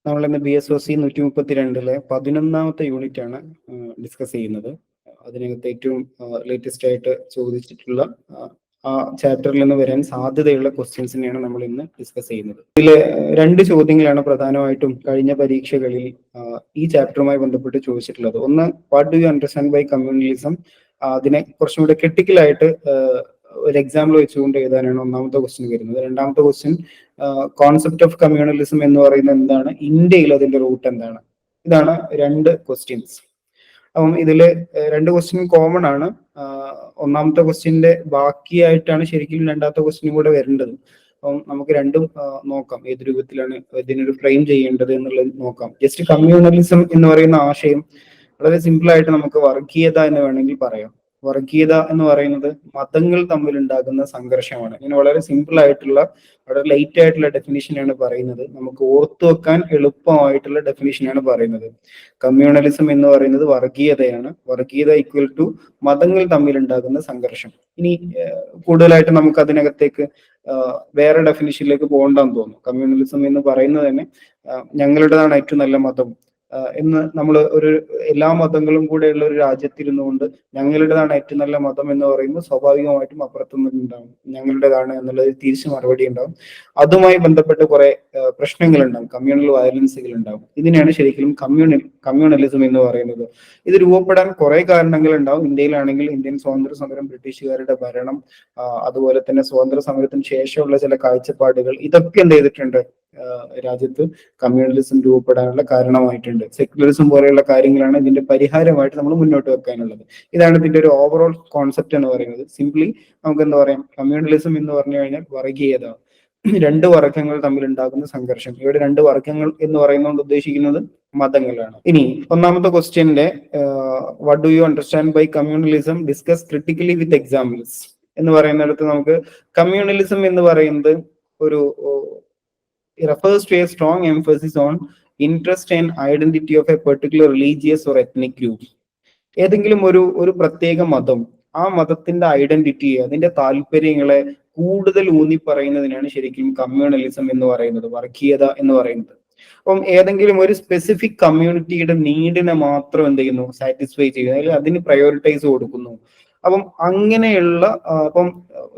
നമ്മളിന്ന് BSOC 132 11ാമത്തെ unit ആണ് discuss ചെയ്യുന്നത്. അതിനകത്ത് ഏറ്റവും ലേറ്റസ്റ്റ് ആയിട്ട് ചോദിച്ചിട്ടുള്ള ആ ചാപ്റ്ററിൽ നിന്ന് വരാൻ സാധ്യതയുള്ള ക്വസ്റ്റ്യൻസിനെയാണ് നമ്മൾ ഇന്ന് ഡിസ്കസ് ചെയ്യുന്നത്. ഇതിൽ രണ്ട് ചോദ്യങ്ങളാണ് പ്രധാനമായിട്ടും കഴിഞ്ഞ പരീക്ഷകളിൽ ഈ ചാപ്റ്ററുമായി ബന്ധപ്പെട്ട് ചോദിച്ചിട്ടുള്ളത്. ഒന്ന്, what do you understand by communalism? അതിനെ കുറച്ചും കൂടെ ക്രിട്ടിക്കലായിട്ട് ഒരു എക്സാമ്പിൾ വെച്ചുകൊണ്ട് എഴുതാനാണ് ഒന്നാമത്തെ ക്വസ്റ്റ്യൻ വരുന്നത്. രണ്ടാമത്തെ ക്വസ്റ്റ്യൻ, കോൺസെപ്റ്റ് ഓഫ് കമ്മ്യൂണലിസം എന്ന് പറയുന്നത് എന്താണ്, ഇന്ത്യയിൽ അതിന്റെ റൂട്ട് എന്താണ്? ഇതാണ് രണ്ട് ക്വസ്റ്റ്യൻസ്. അപ്പം ഇതില് രണ്ട് ക്വസ്റ്റ്യൻ കോമൺ ആണ്. ഒന്നാമത്തെ ക്വസ്റ്റ്യന്റെ ബാക്കിയായിട്ടാണ് ശരിക്കും രണ്ടാമത്തെ ക്വസ്റ്റ്യനും കൂടെ വരേണ്ടത്. അപ്പം നമുക്ക് രണ്ടും നോക്കാം, ഏത് രൂപത്തിലാണ് ഇതിനൊരു ഫ്രെയിം ചെയ്യേണ്ടത് എന്നുള്ളത് നോക്കാം. ജസ്റ്റ് കമ്മ്യൂണലിസം എന്ന് പറയുന്ന ആശയം വളരെ സിമ്പിൾ ആയിട്ട് നമുക്ക് വർഗീയത എന്ന് വേണമെങ്കിൽ പറയാം. വർഗീയത എന്ന് പറയുന്നത് മതങ്ങൾ തമ്മിൽ ഉണ്ടാകുന്ന സംഘർഷമാണ്. ഇങ്ങനെ വളരെ സിമ്പിൾ ആയിട്ടുള്ള, വളരെ ലൈറ്റ് ആയിട്ടുള്ള ഡെഫിനിഷനാണ് പറയുന്നത്. നമുക്ക് ഓർത്തു വെക്കാൻ എളുപ്പമായിട്ടുള്ള ഡെഫിനിഷനാണ് പറയുന്നത്. കമ്മ്യൂണലിസം എന്ന് പറയുന്നത് വർഗീയതയാണ്. വർഗീയത ഈക്വൽ ടു മതങ്ങൾ തമ്മിൽ ഉണ്ടാകുന്ന സംഘർഷം. ഇനി കൂടുതലായിട്ട് നമുക്ക് അതിനകത്തേക്ക് വേറെ ഡെഫിനിഷനിലേക്ക് പോകണ്ടെന്ന് തോന്നുന്നു. കമ്മ്യൂണലിസം എന്ന് പറയുന്നത് തന്നെ ഞങ്ങളുടേതാണ് ഏറ്റവും നല്ല മതം എന്ന് നമ്മൾ ഒരു എല്ലാ മതങ്ങളും കൂടെയുള്ള ഒരു രാജ്യത്തിരുന്നുകൊണ്ട് ഞങ്ങളുടേതാണ് ഏറ്റവും നല്ല മതം എന്ന് പറയുമ്പോൾ സ്വാഭാവികമായിട്ടും അപ്പുറത്തുനിന്ന് ഉണ്ടാവും ഞങ്ങളുടേതാണ് എന്നുള്ളത് തിരിച്ചു മറുപടി ഉണ്ടാവും. അതുമായി ബന്ധപ്പെട്ട് കുറെ പ്രശ്നങ്ങൾ ഉണ്ടാവും, കമ്മ്യൂണൽ വയലൻസുകൾ ഉണ്ടാവും. ഇതിനെയാണ് ശരിക്കും കമ്മ്യൂണലിസം എന്ന് പറയുന്നത്. ഇത് രൂപപ്പെടാൻ കുറെ കാരണങ്ങൾ ഉണ്ടാവും. ഇന്ത്യയിലാണെങ്കിൽ ഇന്ത്യൻ സ്വാതന്ത്ര്യ സമരം, ബ്രിട്ടീഷുകാരുടെ ഭരണം, അതുപോലെ തന്നെ സ്വാതന്ത്ര്യ സമരത്തിന് ശേഷമുള്ള ചില കാഴ്ചപ്പാടുകൾ, ഇതൊക്കെ എന്ത് ചെയ്തിട്ടുണ്ട്, രാജ്യത്ത് കമ്മ്യൂണലിസം രൂപപ്പെടാനുള്ള കാരണമായിട്ടുണ്ട്. സെക്യുലറിസം പോലെയുള്ള കാര്യങ്ങളാണ് ഇതിന്റെ പരിഹാരമായിട്ട് നമ്മൾ മുന്നോട്ട് വെക്കാനുള്ളത്. ഇതാണ് ഇതിന്റെ ഒരു ഓവറോൾ കോൺസെപ്റ്റ് എന്ന് പറയുന്നത്. സിംപ്ലി നമുക്ക് എന്താ പറയാം, കമ്മ്യൂണലിസം എന്ന് പറഞ്ഞു കഴിഞ്ഞാൽ വർഗീയത, രണ്ട് വർഗങ്ങൾ തമ്മിൽ ഉണ്ടാകുന്ന സംഘർഷം. ഇവിടെ രണ്ട് വർഗങ്ങൾ എന്ന് പറയുന്നത് ഉദ്ദേശിക്കുന്നത് മതങ്ങളാണ്. ഇനി ഒന്നാമത്തെ ക്വസ്റ്റ്യന്റെ what do you understand by communalism, discuss critically with examples എന്ന് പറയുന്നിടത്ത് നമുക്ക് കമ്മ്യൂണലിസം എന്ന് പറയുന്നത് ഒരു refers to a strong emphasis on interest and identity of a particular religious or ethnic group. ഏതെങ്കിലും ഒരു പ്രത്യേക മതം, ആ മതത്തിന്റെ ഐഡന്റിറ്റിയെ, അതിന്റെ താല്പര്യങ്ങളെ കൂടുതൽ ഊന്നി പറയുന്നതിനാണ് ശരിക്കും കമ്മ്യൂണലിസം എന്ന് പറയുന്നത്, വർഗീയത എന്ന് പറയുന്നത്. അപ്പം ഏതെങ്കിലും ഒരു സ്പെസിഫിക് കമ്മ്യൂണിറ്റിയുടെ നീഡിനെ മാത്രം എന്ത് ചെയ്യുന്നു, സാറ്റിസ്ഫൈ ചെയ്യുന്നു, അല്ലെങ്കിൽ അതിന് പ്രയോറിറ്റൈസ് കൊടുക്കുന്നു. അപ്പം അങ്ങനെയുള്ള അപ്പം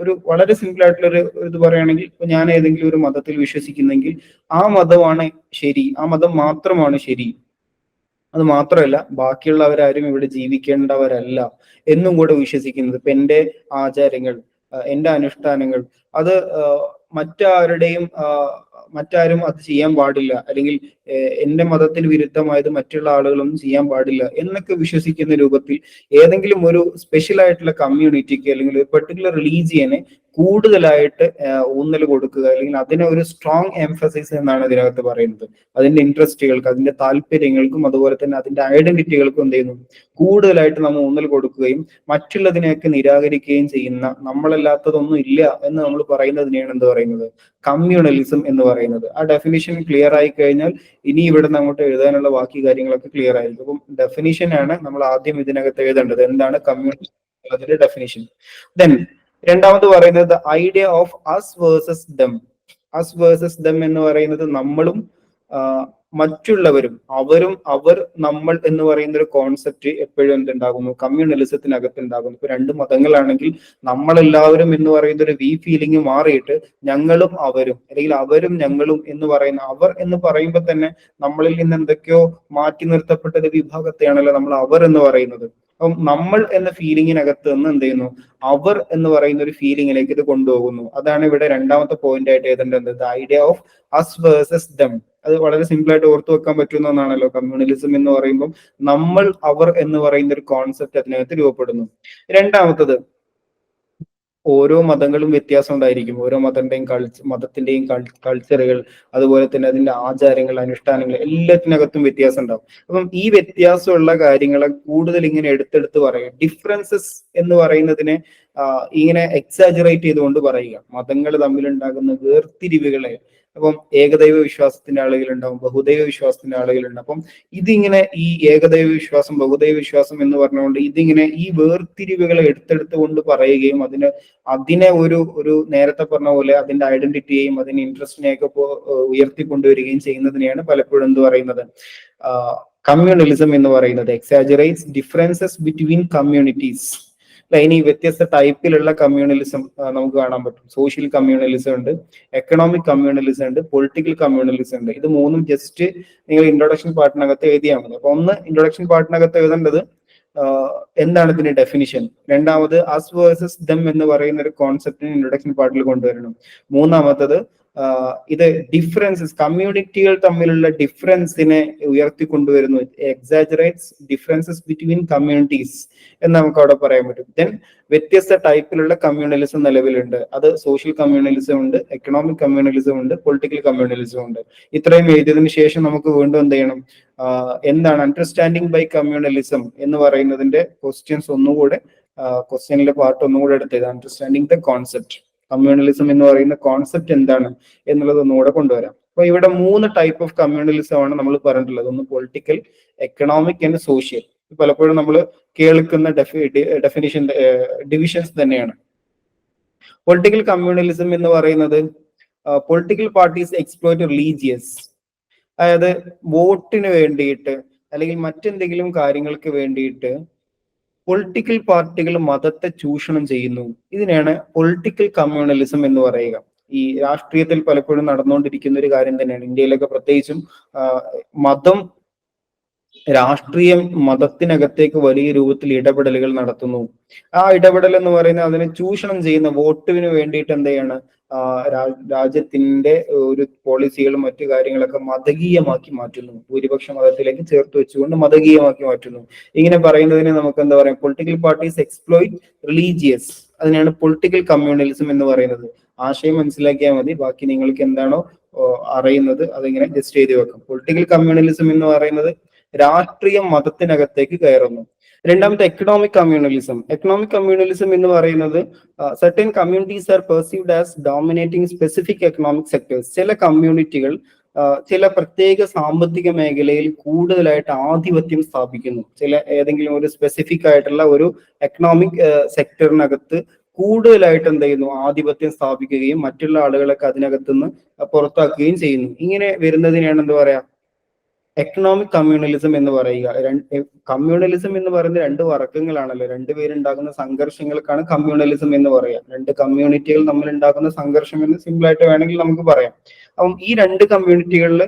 ഒരു വളരെ സിമ്പിൾ ആയിട്ടുള്ള ഒരു ഇത് പറയുകയാണെങ്കിൽ, ഇപ്പൊ ഞാൻ ഏതെങ്കിലും ഒരു മതത്തിൽ വിശ്വസിക്കുന്നെങ്കിൽ ആ മതമാണ് ശരി, ആ മതം മാത്രമാണ് ശരി. അത് മാത്രമല്ല, ബാക്കിയുള്ളവരാരും ഇവിടെ ജീവിക്കേണ്ടവരല്ല എന്നും കൂടെ വിശ്വസിക്കുന്നത്. ഇപ്പൊ എന്റെ ആചാരങ്ങൾ, എന്റെ അനുഷ്ഠാനങ്ങൾ, അത് മറ്റാരും അത് ചെയ്യാൻ പാടില്ല, അല്ലെങ്കിൽ എന്റെ മതത്തിന് വിരുദ്ധമായത് മറ്റുള്ള ആളുകളൊന്നും ചെയ്യാൻ പാടില്ല എന്നൊക്കെ വിശ്വസിക്കുന്ന രൂപത്തിൽ ഏതെങ്കിലും ഒരു സ്പെഷ്യൽ ആയിട്ടുള്ള കമ്മ്യൂണിറ്റിക്ക് അല്ലെങ്കിൽ ഒരു പെർട്ടിക്കുലർ റിലീജിയനെ കൂടുതലായിട്ട് ഊന്നൽ കൊടുക്കുക, അല്ലെങ്കിൽ അതിനെ ഒരു സ്ട്രോങ് എംഫസിസ് എന്നാണ് ഇതിനകത്ത് പറയുന്നത്. അതിന്റെ ഇൻട്രസ്റ്റുകൾക്ക്, അതിന്റെ താല്പര്യങ്ങൾക്കും അതുപോലെ തന്നെ അതിന്റെ ഐഡന്റിറ്റികൾക്കും എന്ത് ചെയ്യുന്നു, കൂടുതലായിട്ട് നമ്മൾ ഊന്നൽ കൊടുക്കുകയും മറ്റുള്ളതിനെയൊക്കെ നിരാകരിക്കുകയും ചെയ്യുന്ന, നമ്മളല്ലാത്തതൊന്നും ഇല്ല എന്ന് നമ്മൾ പറയുന്നതിനെയാണ് എന്ത് പറയുന്നത്, കമ്മ്യൂണലിസം എന്ന് പറയുന്നത്. ആ ഡെഫിനിഷൻ ക്ലിയർ ആയി കഴിഞ്ഞാൽ ഇനി ഇവിടെ അങ്ങോട്ട് എഴുതാനുള്ള ബാക്കി കാര്യങ്ങളൊക്കെ ക്ലിയർ ആയിരിക്കും. അപ്പം ഡെഫിനിഷനാണ് നമ്മൾ ആദ്യം ഇതിനകത്ത് എഴുതേണ്ടത്, എന്താണ് കമ്മ്യൂണലിസം, അതിന്റെ ഡെഫിനിഷൻ. ദെൻ രണ്ടാമത് പറയുന്നത് idea of us versus them. Us versus them എന്ന് പറയുന്നത് നമ്മളും മറ്റുള്ളവരും, അവർ നമ്മൾ എന്ന് പറയുന്ന ഒരു കോൺസെപ്റ്റ് എപ്പോഴും എന്തുണ്ടാകുന്നു, കമ്മ്യൂണലിസത്തിനകത്ത് ഉണ്ടാകുന്നു. ഇപ്പൊ രണ്ട് മതങ്ങളാണെങ്കിൽ നമ്മളെല്ലാവരും എന്ന് പറയുന്ന ഒരു വി ഫീലിംഗ് മാറിയിട്ട് ഞങ്ങളും അവരും, അല്ലെങ്കിൽ അവരും ഞങ്ങളും എന്ന് പറയുന്ന, അവർ എന്ന് പറയുമ്പോൾ തന്നെ നമ്മളിൽ നിന്ന് എന്തൊക്കെയോ മാറ്റി നിർത്തപ്പെട്ട ഒരു വിഭാഗത്തെയാണല്ലോ നമ്മൾ അവർ എന്ന് പറയുന്നത്. അപ്പം നമ്മൾ എന്ന ഫീലിങ്ങിനകത്ത് നിന്ന് എന്ത് ചെയ്യുന്നു, അവർ എന്ന് പറയുന്ന ഒരു ഫീലിങ്ങിലേക്ക് ഇത് കൊണ്ടുപോകുന്നു. അതാണ് ഇവിടെ രണ്ടാമത്തെ പോയിന്റ് ആയിട്ട് എഴുതേണ്ടത്, the idea of us versus them. അത് വളരെ സിമ്പിൾ ആയിട്ട് ഓർത്തു വെക്കാൻ പറ്റുന്ന ഒന്നാണല്ലോ കമ്മ്യൂണലിസം എന്ന് പറയുമ്പോൾ. നമ്മൾ അവർ എന്ന് പറയുന്ന ഒരു കോൺസെപ്റ്റ് അതിനകത്ത് രൂപപ്പെടുന്നു. രണ്ടാമത്തത്, ഓരോ മതങ്ങളും വ്യത്യാസം ഉണ്ടായിരിക്കും. ഓരോ മതത്തിന്റെയും കൾച്ചറുകൾ, അതുപോലെ തന്നെ അതിന്റെ ആചാരങ്ങൾ, അനുഷ്ഠാനങ്ങൾ എല്ലാത്തിനകത്തും വ്യത്യാസം ഉണ്ടാവും. അപ്പം ഈ വ്യത്യാസമുള്ള കാര്യങ്ങളെ കൂടുതൽ ഇങ്ങനെ എടുത്തെടുത്ത് പറയും. ഡിഫറൻസസ് എന്ന് പറയുന്നതിനെ ഇങ്ങനെ എക്സാജറേറ്റ് ചെയ്തുകൊണ്ട് പറയുക. മതങ്ങൾ തമ്മിലുണ്ടാകുന്ന വേർതിരിവുകളെ, അപ്പം ഏകദൈവ വിശ്വാസത്തിന്റെ ആളുകളുണ്ടാവും, ബഹുദൈവ വിശ്വാസത്തിന്റെ ആളുകളുണ്ട്. അപ്പം ഇതിങ്ങനെ ഈ ഏകദൈവ വിശ്വാസം, ബഹുദൈവ വിശ്വാസം എന്ന് പറഞ്ഞുകൊണ്ട് ഇതിങ്ങനെ ഈ വേർതിരിവുകളെ എടുത്തെടുത്തുകൊണ്ട് പറയുകയും അതിനെ ഒരു നേരത്തെ പറഞ്ഞ പോലെ അതിന്റെ ഐഡന്റിറ്റിയെയും അതിന്റെ ഇൻട്രസ്റ്റിനെയൊക്കെ ഉയർത്തിക്കൊണ്ടുവരികയും ചെയ്യുന്നതിനെയാണ് പലപ്പോഴും എന്ത് പറയുന്നത്, കമ്മ്യൂണലിസം എന്ന് പറയുന്നത്. എക്സാജറേറ്റ്സ് ഡിഫറൻസസ് ബിറ്റ്വീൻ കമ്മ്യൂണിറ്റീസ്. ഇനി വ്യത്യസ്ത ടൈപ്പിലുള്ള കമ്മ്യൂണലിസം നമുക്ക് കാണാൻ പറ്റും. സോഷ്യൽ കമ്മ്യൂണലിസം ഉണ്ട്, എക്കണോമിക് കമ്മ്യൂണലിസം ഉണ്ട്, പൊളിറ്റിക്കൽ കമ്മ്യൂണലിസം ഉണ്ട്. ഇത് മൂന്നും ജസ്റ്റ് നിങ്ങൾ ഇൻട്രൊഡക്ഷൻ പാർട്ടിനകത്ത് എഴുതിയാൽ മതി. അപ്പൊ ഒന്ന്, ഇൻട്രൊഡക്ഷൻ പാർട്ടിനകത്ത് എഴുതേണ്ടത് എന്താണ് ഇതിന്റെ ഡെഫിനിഷൻ. രണ്ടാമത് അസ് വേഴ്സസ് ദം എന്ന് പറയുന്ന ഒരു കോൺസെപ്റ്റിന് ഇൻട്രൊഡക്ഷൻ പാർട്ടിൽ കൊണ്ടുവരണം. മൂന്നാമത്തത് ഇത് ഡിഫറൻസസ്, കമ്മ്യൂണിറ്റികൾ തമ്മിലുള്ള ഡിഫറൻസിനെ ഉയർത്തിക്കൊണ്ടുവരുന്നു. എക്സാജറേറ്റ്സ് ഡിഫറൻസസ് ബിറ്റ്വീൻ കമ്മ്യൂണിറ്റീസ് എന്ന് നമുക്ക് അവിടെ പറയാൻ പറ്റും. ദെൻ വ്യത്യസ്ത ടൈപ്പിലുള്ള കമ്മ്യൂണലിസം നിലവിലുണ്ട്. അത് സോഷ്യൽ കമ്മ്യൂണലിസം ഉണ്ട്, എക്കണോമിക് കമ്മ്യൂണലിസം ഉണ്ട്, പൊളിറ്റിക്കൽ കമ്മ്യൂണലിസം ഉണ്ട്. ഇത്രയും എഴുതിയതിനു ശേഷം നമുക്ക് വീണ്ടും എന്ത് ചെയ്യണം, എന്താണ് അണ്ടർസ്റ്റാൻഡിങ് ബൈ കമ്മ്യൂണലിസം എന്ന് പറയുന്നതിന്റെ ക്വസ്റ്റ്യൻസ് ഒന്നുകൂടെ, ക്വസ്റ്റ്യനിലെ പാർട്ട് ഒന്നുകൂടെ എടുത്തത്, അണ്ടർസ്റ്റാൻഡിങ് ദ കോൺസെപ്റ്റ്, കമ്മ്യൂണലിസം എന്ന് പറയുന്ന കോൺസെപ്റ്റ് എന്താണ് എന്നുള്ളത് ഒന്നുകൂടെ കൊണ്ടുവരാം. അപ്പൊ ഇവിടെ 3 ടൈപ്പ് ഓഫ് കമ്മ്യൂണലിസം ആണ് നമ്മൾ പറഞ്ഞിട്ടുള്ളത്. ഒന്ന് പൊളിറ്റിക്കൽ, എക്കണോമിക് ആൻഡ് സോഷ്യൽ. പലപ്പോഴും നമ്മൾ കേൾക്കുന്ന ഡെഫിനിഷൻ ഡിവിഷൻസ് തന്നെയാണ്. പൊളിറ്റിക്കൽ കമ്മ്യൂണലിസം എന്ന് പറയുന്നത് പൊളിറ്റിക്കൽ പാർട്ടീസ് എക്സ്പ്ലോയിറ്റ് റിലീജിയസ്, അതായത് വോട്ടിന് വേണ്ടിയിട്ട് അല്ലെങ്കിൽ മറ്റെന്തെങ്കിലും കാര്യങ്ങൾക്ക് വേണ്ടിയിട്ട് പൊളിറ്റിക്കൽ പാർട്ടികൾ മതത്തെ ചൂഷണം ചെയ്യുന്നു. ഇതിനെയാണ് പൊളിറ്റിക്കൽ കമ്മ്യൂണലിസം എന്ന് പറയുക. ഈ രാഷ്ട്രീയത്തിൽ പലപ്പോഴും നടന്നുകൊണ്ടിരിക്കുന്ന ഒരു കാര്യം തന്നെയാണ്. ഇന്ത്യയിലൊക്കെ പ്രത്യേകിച്ചും മതം, രാഷ്ട്രീയം മതത്തിനകത്തേക്ക് വലിയ രൂപത്തിൽ ഇടപെടലുകൾ നടത്തുന്നു. ആ ഇടപെടൽ എന്ന് പറയുന്നത് അതിനെ ചൂഷണം ചെയ്യുന്ന, വോട്ടിന് വേണ്ടിയിട്ട് എന്ത് ചെയ്യാണ്, രാജ്യത്തിന്റെ ഒരു പോളിസികളും മറ്റു കാര്യങ്ങളൊക്കെ മതകീയമാക്കി മാറ്റുന്നു. ഭൂരിപക്ഷ മതത്തിലേക്ക് ചേർത്ത് വെച്ചുകൊണ്ട് മതകീയമാക്കി മാറ്റുന്നു. ഇങ്ങനെ പറയുന്നതിന് നമുക്ക് എന്താ പറയാം, പൊളിറ്റിക്കൽ പാർട്ടീസ് എക്സ്പ്ലോയിറ്റ് റിലീജിയസ്. അതിനാണ് പൊളിറ്റിക്കൽ കമ്മ്യൂണലിസം എന്ന് പറയുന്നത്. ആശയം മനസ്സിലാക്കിയാൽ മതി, ബാക്കി നിങ്ങൾക്ക് എന്താണോ അറിയുന്നത് അതിങ്ങനെ ജസ്റ്റ് ചെയ്ത് വെക്കാം. പൊളിറ്റിക്കൽ കമ്മ്യൂണലിസം എന്ന് പറയുന്നത് രാഷ്ട്രീയം മതത്തിനകത്തേക്ക് കയറുന്നു. രണ്ടാമത്തെ എക്കണോമിക് കമ്മ്യൂണലിസം. എക്കണോമിക് കമ്മ്യൂണലിസം എന്ന് പറയുന്നത് certain communities are perceived as dominating specific economic sectors. ചില കമ്മ്യൂണിറ്റികൾ ചില പ്രത്യേക സാമ്പത്തിക മേഖലയിൽ കൂടുതലായിട്ട് ആധിപത്യം സ്ഥാപിക്കുന്നു. ഏതെങ്കിലും ഒരു സ്പെസിഫിക് ആയിട്ടുള്ള ഒരു എക്കണോമിക് സെക്ടറിനകത്ത് കൂടുതലായിട്ട് എന്ത് ചെയ്യുന്നു, ആധിപത്യം സ്ഥാപിക്കുകയും മറ്റുള്ള ആളുകളൊക്കെ അതിനകത്തുനിന്ന് പുറത്താക്കുകയും ചെയ്യുന്നു. ഇങ്ങനെ വരുന്നതിനെയാണ് എന്താ പറയാ, എക്കണോമിക് കമ്മ്യൂണലിസം എന്ന് പറയുക. കമ്മ്യൂണലിസം എന്ന് പറയുന്നത് 2 വർഗങ്ങളാണല്ലോ, 2 പേരുണ്ടാകുന്ന സംഘർഷങ്ങൾക്കാണ് കമ്മ്യൂണലിസം എന്ന് പറയാം. 2 കമ്മ്യൂണിറ്റികൾ തമ്മിൽ ഉണ്ടാകുന്ന സംഘർഷം എന്ന് സിമ്പിൾ ആയിട്ട് വേണമെങ്കിൽ നമുക്ക് പറയാം. അപ്പം ഈ 2 കമ്മ്യൂണിറ്റികളിൽ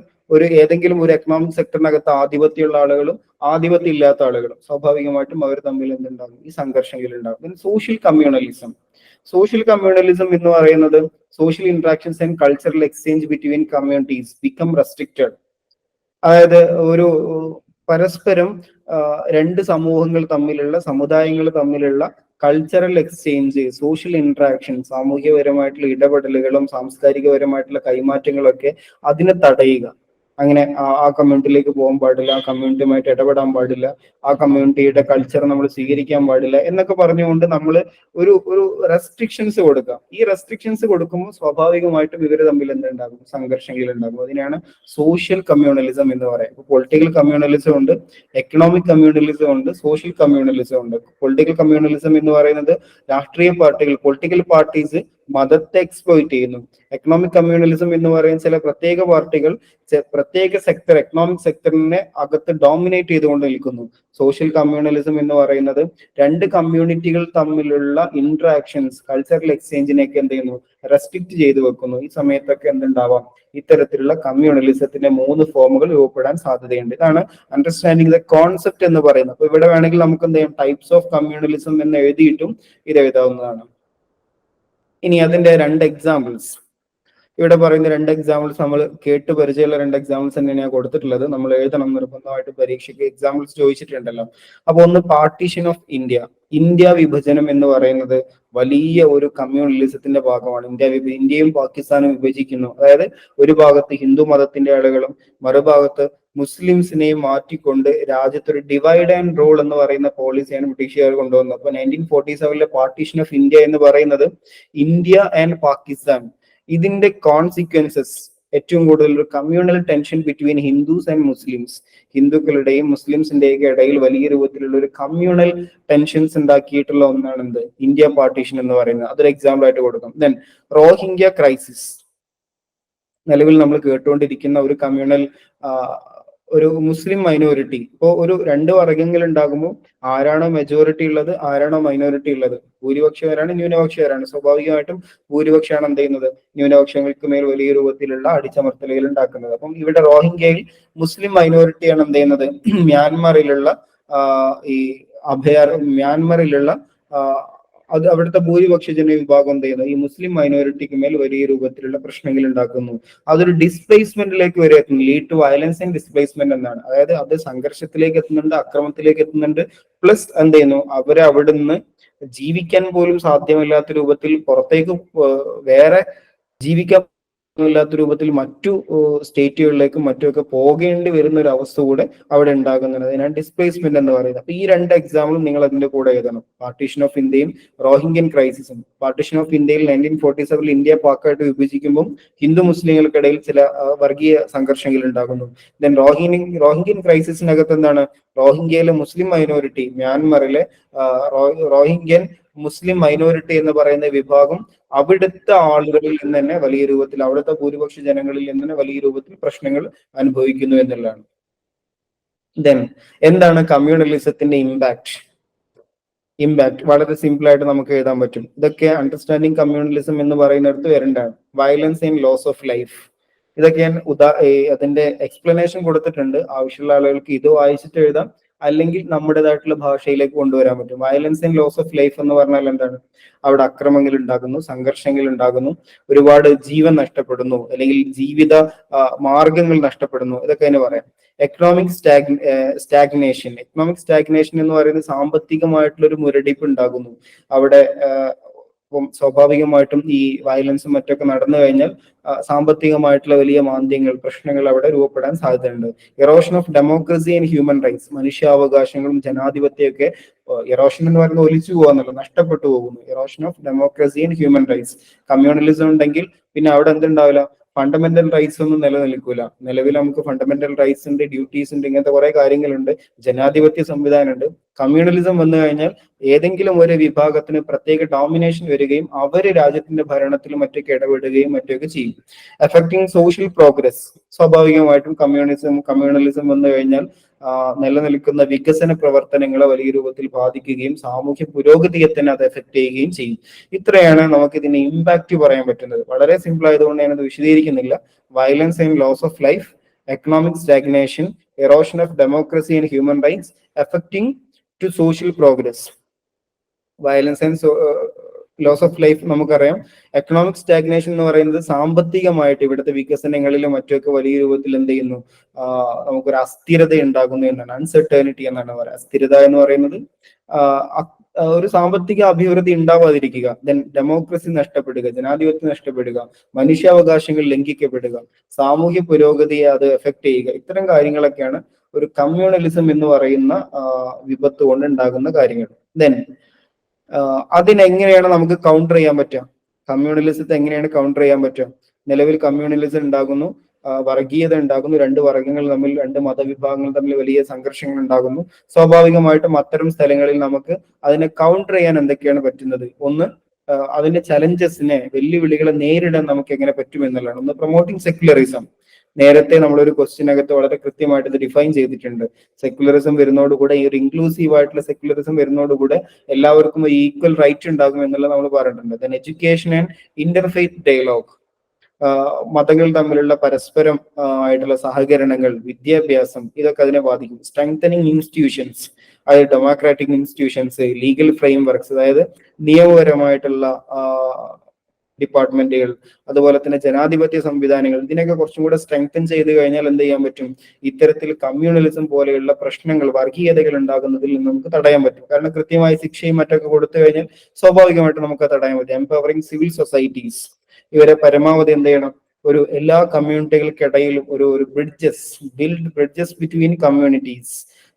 ഏതെങ്കിലും ഒരു എക്കണോമിക് സെക്ടറിനകത്ത് ആധിപത്യമുള്ള ആളുകളും ആധിപത്യം ഇല്ലാത്ത ആളുകളും സ്വാഭാവികമായിട്ടും അവർ തമ്മിൽ എന്തുണ്ടാകും, ഈ സംഘർഷങ്ങൾ ഉണ്ടാകും. Social communalism. സോഷ്യൽ കമ്മ്യൂണലിസം എന്ന് പറയുന്നത് social interactions and cultural exchange between communities become restricted. അതായത് പരസ്പരം 2 സമൂഹങ്ങൾ തമ്മിലുള്ള, സമുദായങ്ങൾ തമ്മിലുള്ള കൾച്ചറൽ എക്സ്ചേഞ്ച്, സോഷ്യൽ ഇന്ററാക്ഷൻ, സാമൂഹ്യപരമായിട്ടുള്ള ഇടപെടലുകളും സാംസ്കാരികപരമായിട്ടുള്ള കൈമാറ്റങ്ങളും ഒക്കെ അതിനെ തടയുക. അങ്ങനെ ആ കമ്മ്യൂണിറ്റിയിലേക്ക് പോകാൻ പാടില്ല, ആ കമ്മ്യൂണിറ്റിയുമായിട്ട് ഇടപെടാൻ പാടില്ല, ആ കമ്മ്യൂണിറ്റിയുടെ കൾച്ചർ നമ്മൾ സ്വീകരിക്കാൻ പാടില്ല എന്നൊക്കെ പറഞ്ഞുകൊണ്ട് നമ്മൾ ഒരു റെസ്ട്രിക്ഷൻസ് കൊടുക്കാം. ഈ റെസ്ട്രിക്ഷൻസ് കൊടുക്കുമ്പോൾ സ്വാഭാവികമായിട്ടും ഇവർ തമ്മിൽ എന്തുണ്ടാകും, സംഘർഷങ്ങൾ ഉണ്ടാകും. അതിനാണ് സോഷ്യൽ കമ്മ്യൂണലിസം എന്ന് പറയുന്നത്. പൊളിറ്റിക്കൽ കമ്മ്യൂണലിസം ഉണ്ട്, എക്കണോമിക് കമ്മ്യൂണലിസം ഉണ്ട്, സോഷ്യൽ കമ്മ്യൂണലിസം ഉണ്ട്. പൊളിറ്റിക്കൽ കമ്മ്യൂണലിസം എന്ന് പറയുന്നത് രാഷ്ട്രീയ പാർട്ടികൾ, പൊളിറ്റിക്കൽ പാർട്ടീസ് മതത്തെ എക്സ്പ്ലോയിറ്റ് ചെയ്യുന്നു. എക്കണോമിക് കമ്മ്യൂണലിസം എന്ന് പറയുന്ന ചില പ്രത്യേക പാർട്ടികൾ പ്രത്യേക സെക്ടർ, എക്കണോമിക് സെക്ടറിനെ അകത്ത് ഡോമിനേറ്റ് ചെയ്തുകൊണ്ട് നിൽക്കുന്നു. സോഷ്യൽ കമ്മ്യൂണലിസം എന്ന് പറയുന്നത് 2 കമ്മ്യൂണിറ്റികൾ തമ്മിലുള്ള ഇന്ററാക്ഷൻസ്, കൾച്ചറൽ എക്സ്ചേഞ്ചിനെയൊക്കെ എന്ത് ചെയ്യുന്നു, റെസ്ട്രിക്ട് ചെയ്തു വെക്കുന്നു. ഈ സമയത്തൊക്കെ എന്തുണ്ടാവാം, ഇത്തരത്തിലുള്ള കമ്മ്യൂണലിസത്തിന്റെ 3 ഫോമുകൾ രൂപപ്പെടാൻ സാധ്യതയുണ്ട്. ഇതാണ് അണ്ടർസ്റ്റാൻഡിങ് ദ കോൺസെപ്റ്റ് എന്ന് പറയുന്നത്. അപ്പൊ ഇവിടെ വേണമെങ്കിൽ നമുക്ക് എന്ത് ചെയ്യാം, ടൈപ്സ് ഓഫ് കമ്മ്യൂണലിസം എന്ന് എഴുതിയിട്ടും ഇത് എഴുതാവുന്നതാണ്. ഇനി അതിന്റെ 2 എക്സാമ്പിൾസ്. ഇവിടെ പറയുന്ന രണ്ട് എക്സാമ്പിൾസ് നമ്മൾ കേട്ട് പരിചയമുള്ള രണ്ട് എക്സാമ്പിൾസ് തന്നെയാണ് ഞാൻ കൊടുത്തിട്ടുള്ളത്. നമ്മൾ എഴുതണം നിർബന്ധമായിട്ട്, പരീക്ഷയ്ക്ക് എക്സാമ്പിൾസ് ചോദിച്ചിട്ടുണ്ടല്ലോ. അപ്പൊ ഒന്ന്, പാർട്ടീഷൻ ഓഫ് ഇന്ത്യ. ഇന്ത്യ വിഭജനം എന്ന് പറയുന്നത് വലിയ ഒരു കമ്മ്യൂണലിസത്തിന്റെ ഭാഗമാണ്. ഇന്ത്യയും പാകിസ്ഥാനും വിഭജിക്കുന്നു. അതായത് ഒരു ഭാഗത്ത് ഹിന്ദു മതത്തിന്റെ ആളുകളും മറുഭാഗത്ത് മുസ്ലിംസിനെയും മാറ്റിക്കൊണ്ട് രാജ്യത്തൊരു ഡിവൈഡ് ആൻഡ് റൂൾ എന്ന് പറയുന്ന പോളിസിയാണ് ബ്രിട്ടീഷുകാർ കൊണ്ടുവന്നത്. അപ്പൊ 1947 പാർട്ടീഷൻ ഓഫ് ഇന്ത്യ എന്ന് പറയുന്നത് ഇന്ത്യ ആൻഡ് പാകിസ്ഥാൻ, ഇതിന്റെ കോൺസിക്വൻസസ് ഏറ്റവും കൂടുതൽ ഒരു communal tension between Hindus and Muslims, ഹിന്ദുക്കളുടെയും മുസ്ലിംസിന്റെയും ഇടയിൽ വലിയ രൂപത്തിലുള്ള ഒരു കമ്മ്യൂണൽ ടെൻഷൻസ് ഉണ്ടാക്കിയിട്ടുള്ള ഒന്നാണ് എന്ത്, ഇന്ത്യ പാർട്ടീഷൻ എന്ന് പറയുന്നത്. അതൊരു എക്സാമ്പിൾ ആയിട്ട് കൊടുക്കും. ദെൻ റോഹിംഗ്യ ക്രൈസിസ്, നിലവിൽ നമ്മൾ കേട്ടുകൊണ്ടിരിക്കുന്ന ഒരു കമ്മ്യൂണൽ ഒരു മുസ്ലിം മൈനോറിറ്റി. ഇപ്പോൾ ഒരു രണ്ട് വർഗങ്ങൾ ഉണ്ടാകുമ്പോൾ ആരാണോ മെജോറിറ്റി ഉള്ളത്, ആരാണോ മൈനോറിറ്റി ഉള്ളത്, ഭൂരിപക്ഷകരാണ് ന്യൂനപക്ഷകരാണ്. സ്വാഭാവികമായിട്ടും ഭൂരിപക്ഷമാണ് എന്ത് ചെയ്യുന്നത്, ന്യൂനപക്ഷങ്ങൾക്ക് മേൽ വലിയ രൂപത്തിലുള്ള അടിച്ചമർത്തലുകൾ ഉണ്ടാക്കുന്നത്. അപ്പം ഇവിടെ റോഹിംഗ്യയിൽ മുസ്ലിം മൈനോറിറ്റിയാണ് എന്ത് ചെയ്യുന്നത്, മ്യാൻമറിലുള്ള ഈ മ്യാൻമറിലുള്ള അത് അവിടുത്തെ ഭൂരിപക്ഷ ജനവിഭാഗം എന്ത് ചെയ്യുന്നു, ഈ മുസ്ലിം മൈനോറിറ്റിക്ക് മേൽ വലിയ രൂപത്തിലുള്ള പ്രശ്നങ്ങൾ ഉണ്ടാക്കുന്നു. അതൊരു ഡിസ്പ്ലേസ്മെന്റിലേക്ക് വരെ എത്തുന്നു. Lead to violence and displacement എന്നാണ്. അതായത് അത് സംഘർഷത്തിലേക്ക് എത്തുന്നുണ്ട്, അക്രമത്തിലേക്ക് എത്തുന്നുണ്ട്. പ്ലസ് എന്ത് ചെയ്യുന്നു, അവരെ അവിടുന്ന് ജീവിക്കാൻ പോലും സാധ്യമല്ലാത്ത രൂപത്തിൽ പുറത്തേക്ക് വേറെ ജീവിക്കാൻ ഇല്ലാത്ത രൂപത്തിൽ മറ്റു സ്റ്റേറ്റുകളിലേക്കും മറ്റുമൊക്കെ പോകേണ്ടി വരുന്ന ഒരു അവസ്ഥ കൂടെ അവിടെ ഉണ്ടാകുന്നുണ്ട്. അതിനാണ് ഡിസ്പ്ലേസ്മെന്റ് എന്ന് പറയുന്നത്. അപ്പൊ ഈ രണ്ട് എക്സാമ്പിളും നിങ്ങൾ അതിന്റെ കൂടെ എഴുതണം. പാർട്ടീഷൻ ഓഫ് ഇന്ത്യയും റോഹിംഗ്യൻ ക്രൈസിസും. പാർട്ടീഷൻ ഓഫ് ഇന്ത്യയിൽ 1947 ഇന്ത്യ പാക്കായിട്ട് വിഭജിക്കുമ്പോൾ ഹിന്ദു മുസ്ലിങ്ങൾക്കിടയിൽ ചില വർഗീയ സംഘർഷങ്ങൾ ഉണ്ടാകുന്നു. ദെൻ റോഹിംഗ്യൻ ക്രൈസിസിനകത്ത് എന്താണ്, റോഹിംഗ്യയിലെ മുസ്ലിം മൈനോറിറ്റി, മ്യാൻമറിലെ റോഹിംഗ്യൻ മുസ്ലിം മൈനോറിറ്റി എന്ന് പറയുന്ന വിഭാഗം അവിടുത്തെ ആളുകളിൽ നിന്ന് തന്നെ വലിയ രൂപത്തിൽ, അവിടുത്തെ ഭൂരിപക്ഷ ജനങ്ങളിൽ നിന്ന് തന്നെ വലിയ രൂപത്തിൽ പ്രശ്നങ്ങൾ അനുഭവിക്കുന്നു എന്നുള്ളതാണ്. ദെൻ എന്താണ് കമ്മ്യൂണലിസത്തിന്റെ ഇമ്പാക്ട് വളരെ സിമ്പിൾ ആയിട്ട് നമുക്ക് എഴുതാൻ പറ്റും. ഇതൊക്കെ അണ്ടർസ്റ്റാൻഡിങ് കമ്മ്യൂണലിസം എന്ന് പറയുന്നിടത്ത് വരേണ്ടതാണ്. Violence and loss of life, ഇതൊക്കെ ഞാൻ അതിന്റെ എക്സ്പ്ലനേഷൻ കൊടുത്തിട്ടുണ്ട്. ആവശ്യമുള്ള ആളുകൾക്ക് ഇത് വായിച്ചിട്ട് എഴുതാം, അല്ലെങ്കിൽ നമ്മുടേതായിട്ടുള്ള ഭാഷയിലേക്ക് കൊണ്ടുവരാൻ പറ്റും. Violence and loss of life എന്ന് പറഞ്ഞാൽ എന്താണ്, അവിടെ അക്രമങ്ങൾ ഉണ്ടാകുന്നു, സംഘർഷങ്ങൾ ഉണ്ടാകുന്നു, ഒരുപാട് ജീവൻ നഷ്ടപ്പെടുന്നു, അല്ലെങ്കിൽ ജീവിത മാർഗങ്ങൾ നഷ്ടപ്പെടുന്നു, ഇതൊക്കെ തന്നെ പറയാം. എക്കണോമിക് സ്റ്റാഗ്നേഷൻ എന്ന് പറയുന്നത് സാമ്പത്തികമായിട്ടുള്ള ഒരു മുരടിപ്പ് ഉണ്ടാകുന്നു അവിടെ. അപ്പം സ്വാഭാവികമായിട്ടും ഈ വയലൻസും മറ്റൊക്കെ നടന്നു കഴിഞ്ഞാൽ സാമ്പത്തികമായിട്ടുള്ള വലിയ മാന്ദ്യങ്ങൾ, പ്രശ്നങ്ങൾ അവിടെ രൂപപ്പെടാൻ സാധ്യതയുണ്ട്. Erosion of democracy and human rights, മനുഷ്യാവകാശങ്ങളും ജനാധിപത്യമൊക്കെ എറോഷൻ എന്ന് പറയുന്നത് ഒലിച്ചു പോകാന്നല്ലോ, നഷ്ടപ്പെട്ടു പോകുന്നു. Erosion of democracy and human rights. Communalism ഉണ്ടെങ്കിൽ പിന്നെ അവിടെ എന്തുണ്ടാവില്ല, ഫണ്ടമെന്റൽ റൈറ്റ്സ് ഒന്നും നിലനിൽക്കൂല. നിലവിൽ നമുക്ക് ഫണ്ടമെന്റൽ റൈറ്റ്സ് ഉണ്ട്, ഡ്യൂട്ടീസ് ഉണ്ട്, ഇങ്ങനത്തെ കുറെ കാര്യങ്ങളുണ്ട്, ജനാധിപത്യ സംവിധാനം ഉണ്ട്. കമ്മ്യൂണലിസം വന്നു കഴിഞ്ഞാൽ ഏതെങ്കിലും ഒരു വിഭാഗത്തിന് പ്രത്യേക ഡോമിനേഷൻ വരികയും അവര് രാജ്യത്തിന്റെ ഭരണത്തിലും മറ്റൊക്കെ ഇടപെടുകയും മറ്റൊക്കെ ചെയ്യും. എഫക്റ്റിംഗ് സോഷ്യൽ പ്രോഗ്രസ്, സ്വാഭാവികമായിട്ടും കമ്മ്യൂണലിസം വന്നു കഴിഞ്ഞാൽ നിലനിൽക്കുന്ന വികസന പ്രവർത്തനങ്ങളെ വലിയ രൂപത്തിൽ ബാധിക്കുകയും സാമൂഹ്യ പുരോഗതിയെ തന്നെ അത് എഫക്ട് ചെയ്യുകയും ചെയ്യും. ഇത്രയാണ് നമുക്ക് ഇതിന്റെ ഇമ്പാക്ട് പറയാൻ പറ്റുന്നത്. വളരെ സിമ്പിൾ ആയതുകൊണ്ട് ഞാനത് വിശദീകരിക്കുന്നില്ല. Violence and loss of life, economic stagnation, erosion of democracy and human rights, affecting to social progress. Violence and loss of life നമുക്കറിയാം. എക്കണോമിക് സ്റ്റാഗ്നേഷൻ എന്ന് പറയുന്നത് സാമ്പത്തികമായിട്ട് ഇവിടുത്തെ വികസനങ്ങളിലും മറ്റൊക്കെ വലിയ രൂപത്തിൽ എന്ത് ചെയ്യുന്നു, നമുക്കൊരു അസ്ഥിരത ഉണ്ടാകുന്നു എന്നാണ്. അൺസെർട്ടേണിറ്റി എന്നാണ് പറയുക. അസ്ഥിരത എന്ന് പറയുന്നത് ഒരു സാമ്പത്തിക അഭിവൃദ്ധി ഉണ്ടാവാതിരിക്കുക. ദെൻ ഡെമോക്രസി നഷ്ടപ്പെടുക, ജനാധിപത്യം നഷ്ടപ്പെടുക, മനുഷ്യാവകാശങ്ങൾ ലംഘിക്കപ്പെടുക, സാമൂഹ്യ പുരോഗതിയെ അത് എഫക്ട് ചെയ്യുക. ഇത്തരം കാര്യങ്ങളൊക്കെയാണ് ഒരു കമ്മ്യൂണലിസം എന്ന് പറയുന്ന വിപത്ത് കൊണ്ട് ഉണ്ടാകുന്ന കാര്യങ്ങൾ. ദെൻ അതിനെങ്ങനെയാണ് നമുക്ക് കൗണ്ടർ ചെയ്യാൻ പറ്റുക, കമ്മ്യൂണലിസത്തെ എങ്ങനെയാണ് കൗണ്ടർ ചെയ്യാൻ പറ്റുക? നിലവിൽ കമ്മ്യൂണലിസം ഉണ്ടാകുന്നു, വർഗീയത ഉണ്ടാകുന്നു, രണ്ട് വർഗങ്ങൾ തമ്മിൽ, രണ്ട് മതവിഭാഗങ്ങൾ തമ്മിൽ വലിയ സംഘർഷങ്ങൾ ഉണ്ടാകുന്നു. സ്വാഭാവികമായിട്ടും അത്തരം സ്ഥലങ്ങളിൽ നമുക്ക് അതിനെ കൗണ്ടർ ചെയ്യാൻ എന്തൊക്കെയാണ് പറ്റുന്നത്? ഒന്ന്, അതിന്റെ ചലഞ്ചസിനെ, വെല്ലുവിളികളെ നേരിടാൻ നമുക്ക് എങ്ങനെ പറ്റും എന്നുള്ളതാണ്. ഒന്ന്, പ്രൊമോട്ടിങ് സെക്യുലറിസം. നേരത്തെ നമ്മളൊരു ക്വസ്റ്റ്യനകത്ത് വളരെ കൃത്യമായിട്ട് ഇത് ഡിഫൈൻ ചെയ്തിട്ടുണ്ട്. സെക്യുലറിസം വരുന്നതോടുകൂടെ, ഈ ഒരു ഇൻക്ലൂസീവ് ആയിട്ടുള്ള സെക്യുലറിസം വരുന്നതോടുകൂടെ എല്ലാവർക്കും ഈക്വൽ റൈറ്റ് ഉണ്ടാകും എന്നുള്ളത് നമ്മൾ പറഞ്ഞിട്ടുണ്ട്. Then education and interfaith dialogue, മതങ്ങൾ തമ്മിലുള്ള പരസ്പരം ആയിട്ടുള്ള സഹകരണങ്ങൾ, വിദ്യാഭ്യാസം, ഇതൊക്കെ അതിനെ ബാധിക്കും. സ്ട്രെങ്തനിങ് ഇൻസ്റ്റിറ്റ്യൂഷൻസ്, അതായത് democratic institutions, legal frameworks, അതായത് നിയമപരമായിട്ടുള്ള ഡിപ്പാർട്ട്മെന്റുകൾ, അതുപോലെ തന്നെ ജനാധിപത്യ സംവിധാനങ്ങൾ, ഇതിനൊക്കെ കുറച്ചും കൂടെ സ്ട്രെങ്തൻ ചെയ്ത് കഴിഞ്ഞാൽ എന്ത് ചെയ്യാൻ പറ്റും? ഇത്തരത്തിൽ കമ്മ്യൂണലിസം പോലെയുള്ള പ്രശ്നങ്ങൾ, വർഗീയതകൾ ഉണ്ടാകുന്നതിൽ നിന്ന് നമുക്ക് തടയാൻ പറ്റും. കാരണം കൃത്യമായ ശിക്ഷയും മറ്റൊക്കെ കൊടുത്തു കഴിഞ്ഞാൽ സ്വാഭാവികമായിട്ട് നമുക്ക് തടയാൻ പറ്റും. എംപവറിംഗ് സിവിൽ സൊസൈറ്റീസ്, ഇവരെ പരമാവധി എന്ത് ചെയ്യണം? ഒരു എല്ലാ കമ്മ്യൂണിറ്റികൾക്കിടയിലും ഒരു ബിൽഡ് ബ്രിഡ്ജസ് ബിറ്റ്വീൻ കമ്മ്യൂണിറ്റീസ്,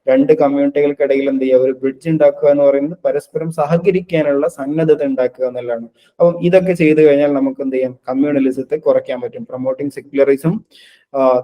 രണ്ട് കമ്മ്യൂണിറ്റികൾക്കിടയിൽ എന്ത് ചെയ്യുക? ഒരു ബ്രിഡ്ജ് ഉണ്ടാക്കുക എന്ന് പറയുന്നത് പരസ്പരം സഹകരിക്കാനുള്ള സന്നദ്ധത ഉണ്ടാക്കുക എന്നുള്ളതാണ്. അപ്പം ഇതൊക്കെ ചെയ്തു കഴിഞ്ഞാൽ നമുക്ക് എന്ത് ചെയ്യാം? കമ്മ്യൂണലിസത്തെ കുറയ്ക്കാൻ പറ്റും. Promoting secularism,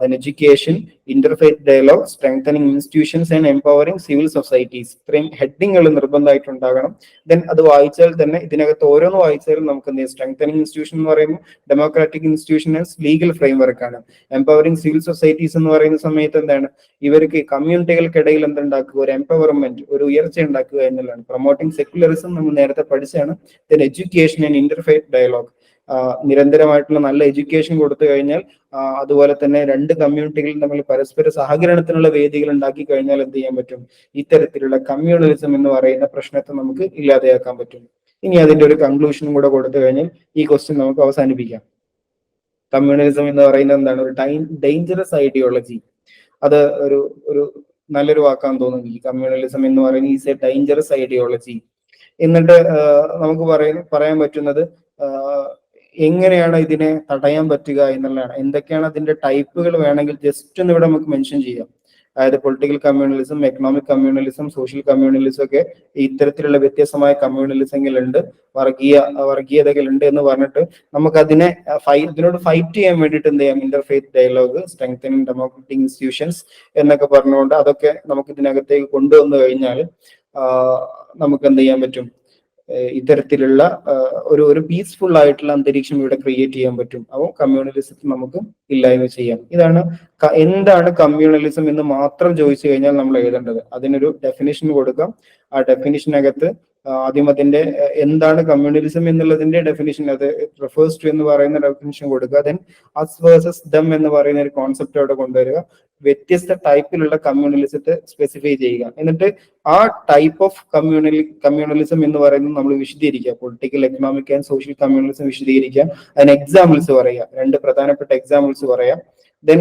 then education, interfaith dialogue, strengthening institutions and empowering civil societies. ഇത്രയും ഹെഡിങ്ങൾ നിർബന്ധമായിട്ടുണ്ടാകണം. ദെൻ അത് വായിച്ചാൽ തന്നെ, ഇതിനകത്ത് ഓരോന്ന് വായിച്ചാലും നമുക്ക് എന്ത് ചെയ്യാം? സ്ട്രെങ്തനിങ് ഇൻസ്റ്റിറ്റ്യൂഷൻ എന്ന് പറയുമ്പോൾ ഡെമോക്രാറ്റിക് ഇൻസ്റ്റിറ്റ്യൂഷൻസ് ലീഗൽ ഫ്രെയിംവർക്ക് ആണ്. എംപവറിംഗ് സിവിൽ സൊസൈറ്റീസ് എന്ന് പറയുന്ന സമയത്ത് എന്താണ്? ഇവർക്ക് കമ്മ്യൂണിറ്റികൾക്കിടയിൽ എന്തുണ്ടാക്കുക? ഒരു എംപവർമെന്റ്, ഒരു ഉയർച്ച ഉണ്ടാക്കുക എന്നുള്ളതാണ്. പ്രൊമോട്ടിംഗ് സെക്യുലറിസം നമ്മൾ നേരത്തെ പഠിച്ചാണ്. Then education and interfaith dialogue, നിരന്തരമായിട്ടുള്ള നല്ല എഡ്യൂക്കേഷൻ കൊടുത്തു കഴിഞ്ഞാൽ, അതുപോലെ തന്നെ രണ്ട് കമ്മ്യൂണിറ്റികളും തമ്മിൽ പരസ്പര സഹകരണത്തിനുള്ള വേദികൾ ഉണ്ടാക്കി കഴിഞ്ഞാൽ എന്ത് ചെയ്യാൻ പറ്റും? ഇത്തരത്തിലുള്ള കമ്മ്യൂണലിസം എന്ന് പറയുന്ന പ്രശ്നത്തെ നമുക്ക് ഇല്ലാതെയാക്കാൻ പറ്റും. ഇനി അതിന്റെ ഒരു കൺക്ലൂഷനും കൂടെ കൊടുത്തു കഴിഞ്ഞാൽ ഈ ക്വസ്റ്റ്യൻ നമുക്ക് അവസാനിപ്പിക്കാം. കമ്മ്യൂണലിസം എന്ന് പറയുന്നത് എന്താണ്? ഒരു ഡേഞ്ചറസ് ഐഡിയോളജി. അത് ഒരു നല്ലൊരു വാക്കാന്ന് തോന്നുന്നു. ഈ കമ്മ്യൂണലിസം എന്ന് പറയുന്നത് ഈസ് എ ഡേഞ്ചറസ് ഐഡിയോളജി. എന്നിട്ട് നമുക്ക് പറയാൻ പറ്റുന്നത് എങ്ങനെയാണ് ഇതിനെ തടയാൻ പറ്റുക എന്നുള്ളതാണ്. എന്തൊക്കെയാണ് അതിന്റെ ടൈപ്പുകൾ വേണമെങ്കിൽ ജസ്റ്റ് ഒന്ന് ഇവിടെ നമുക്ക് മെൻഷൻ ചെയ്യാം. അതായത് political communalism, economic communalism, social communalism ഒക്കെ ഇത്തരത്തിലുള്ള വ്യത്യസ്തമായ കമ്മ്യൂണലിസങ്ങളുണ്ട്, വർഗീയതകളുണ്ട് എന്ന് പറഞ്ഞിട്ട് നമുക്ക് ഇതിനോട് ഫൈറ്റ് ചെയ്യാൻ വേണ്ടിയിട്ട് എന്ത് ചെയ്യാം? Interfaith dialogue, strengthening democratic institutions എന്നൊക്കെ പറഞ്ഞുകൊണ്ട് അതൊക്കെ നമുക്ക് ഇതിനകത്തേക്ക് കൊണ്ടുവന്നു കഴിഞ്ഞാൽ നമുക്ക് എന്ത് ചെയ്യാൻ പറ്റും? ഇത്തരത്തിലുള്ള ഒരു പീസ്ഫുൾ ആയിട്ടുള്ള അന്തരീക്ഷം ഇവിടെ ക്രിയേറ്റ് ചെയ്യാൻ പറ്റും. അപ്പോൾ കമ്മ്യൂണലിസത്തെ നമുക്ക് ഇല്ലായ്മ ചെയ്യാം. ഇതാണ് എന്താണ് കമ്മ്യൂണലിസം എന്ന് മാത്രം ചോദിച്ചു കഴിഞ്ഞാൽ നമ്മൾ എഴുതേണ്ടത്. അതിനൊരു ഡെഫിനിഷൻ കൊടുക്കാം. ആ ഡെഫിനിഷനകത്ത് ആദ്യം അതിന്റെ എന്താണ് കമ്മ്യൂണലിസം എന്നുള്ളതിന്റെ ഡെഫിനിഷൻ, അത് റെഫേഴ്സ് ടു എന്ന് പറയുന്ന ഡെഫിനിഷൻ കൊടുക്കുക. ദെൻ അസ് വേഴ്സസ് ദം എന്ന് പറയുന്ന ഒരു കോൺസെപ്റ്റ് അവിടെ കൊണ്ടുവരിക. വ്യത്യസ്ത ടൈപ്പിലുള്ള കമ്മ്യൂണലിസത്തെ സ്പെസിഫൈ ചെയ്യുക. എന്നിട്ട് ആ ടൈപ്പ് ഓഫ് കമ്മ്യൂണലിസം എന്ന് പറയുന്നത് നമ്മൾ വിശദീകരിക്കുക. Political, economic and social communalism വിശദീകരിക്കുക. അതിന് എക്സാമ്പിൾസ് പറയുക. രണ്ട് പ്രധാനപ്പെട്ട എക്സാമ്പിൾസ് പറയാം. ദെൻ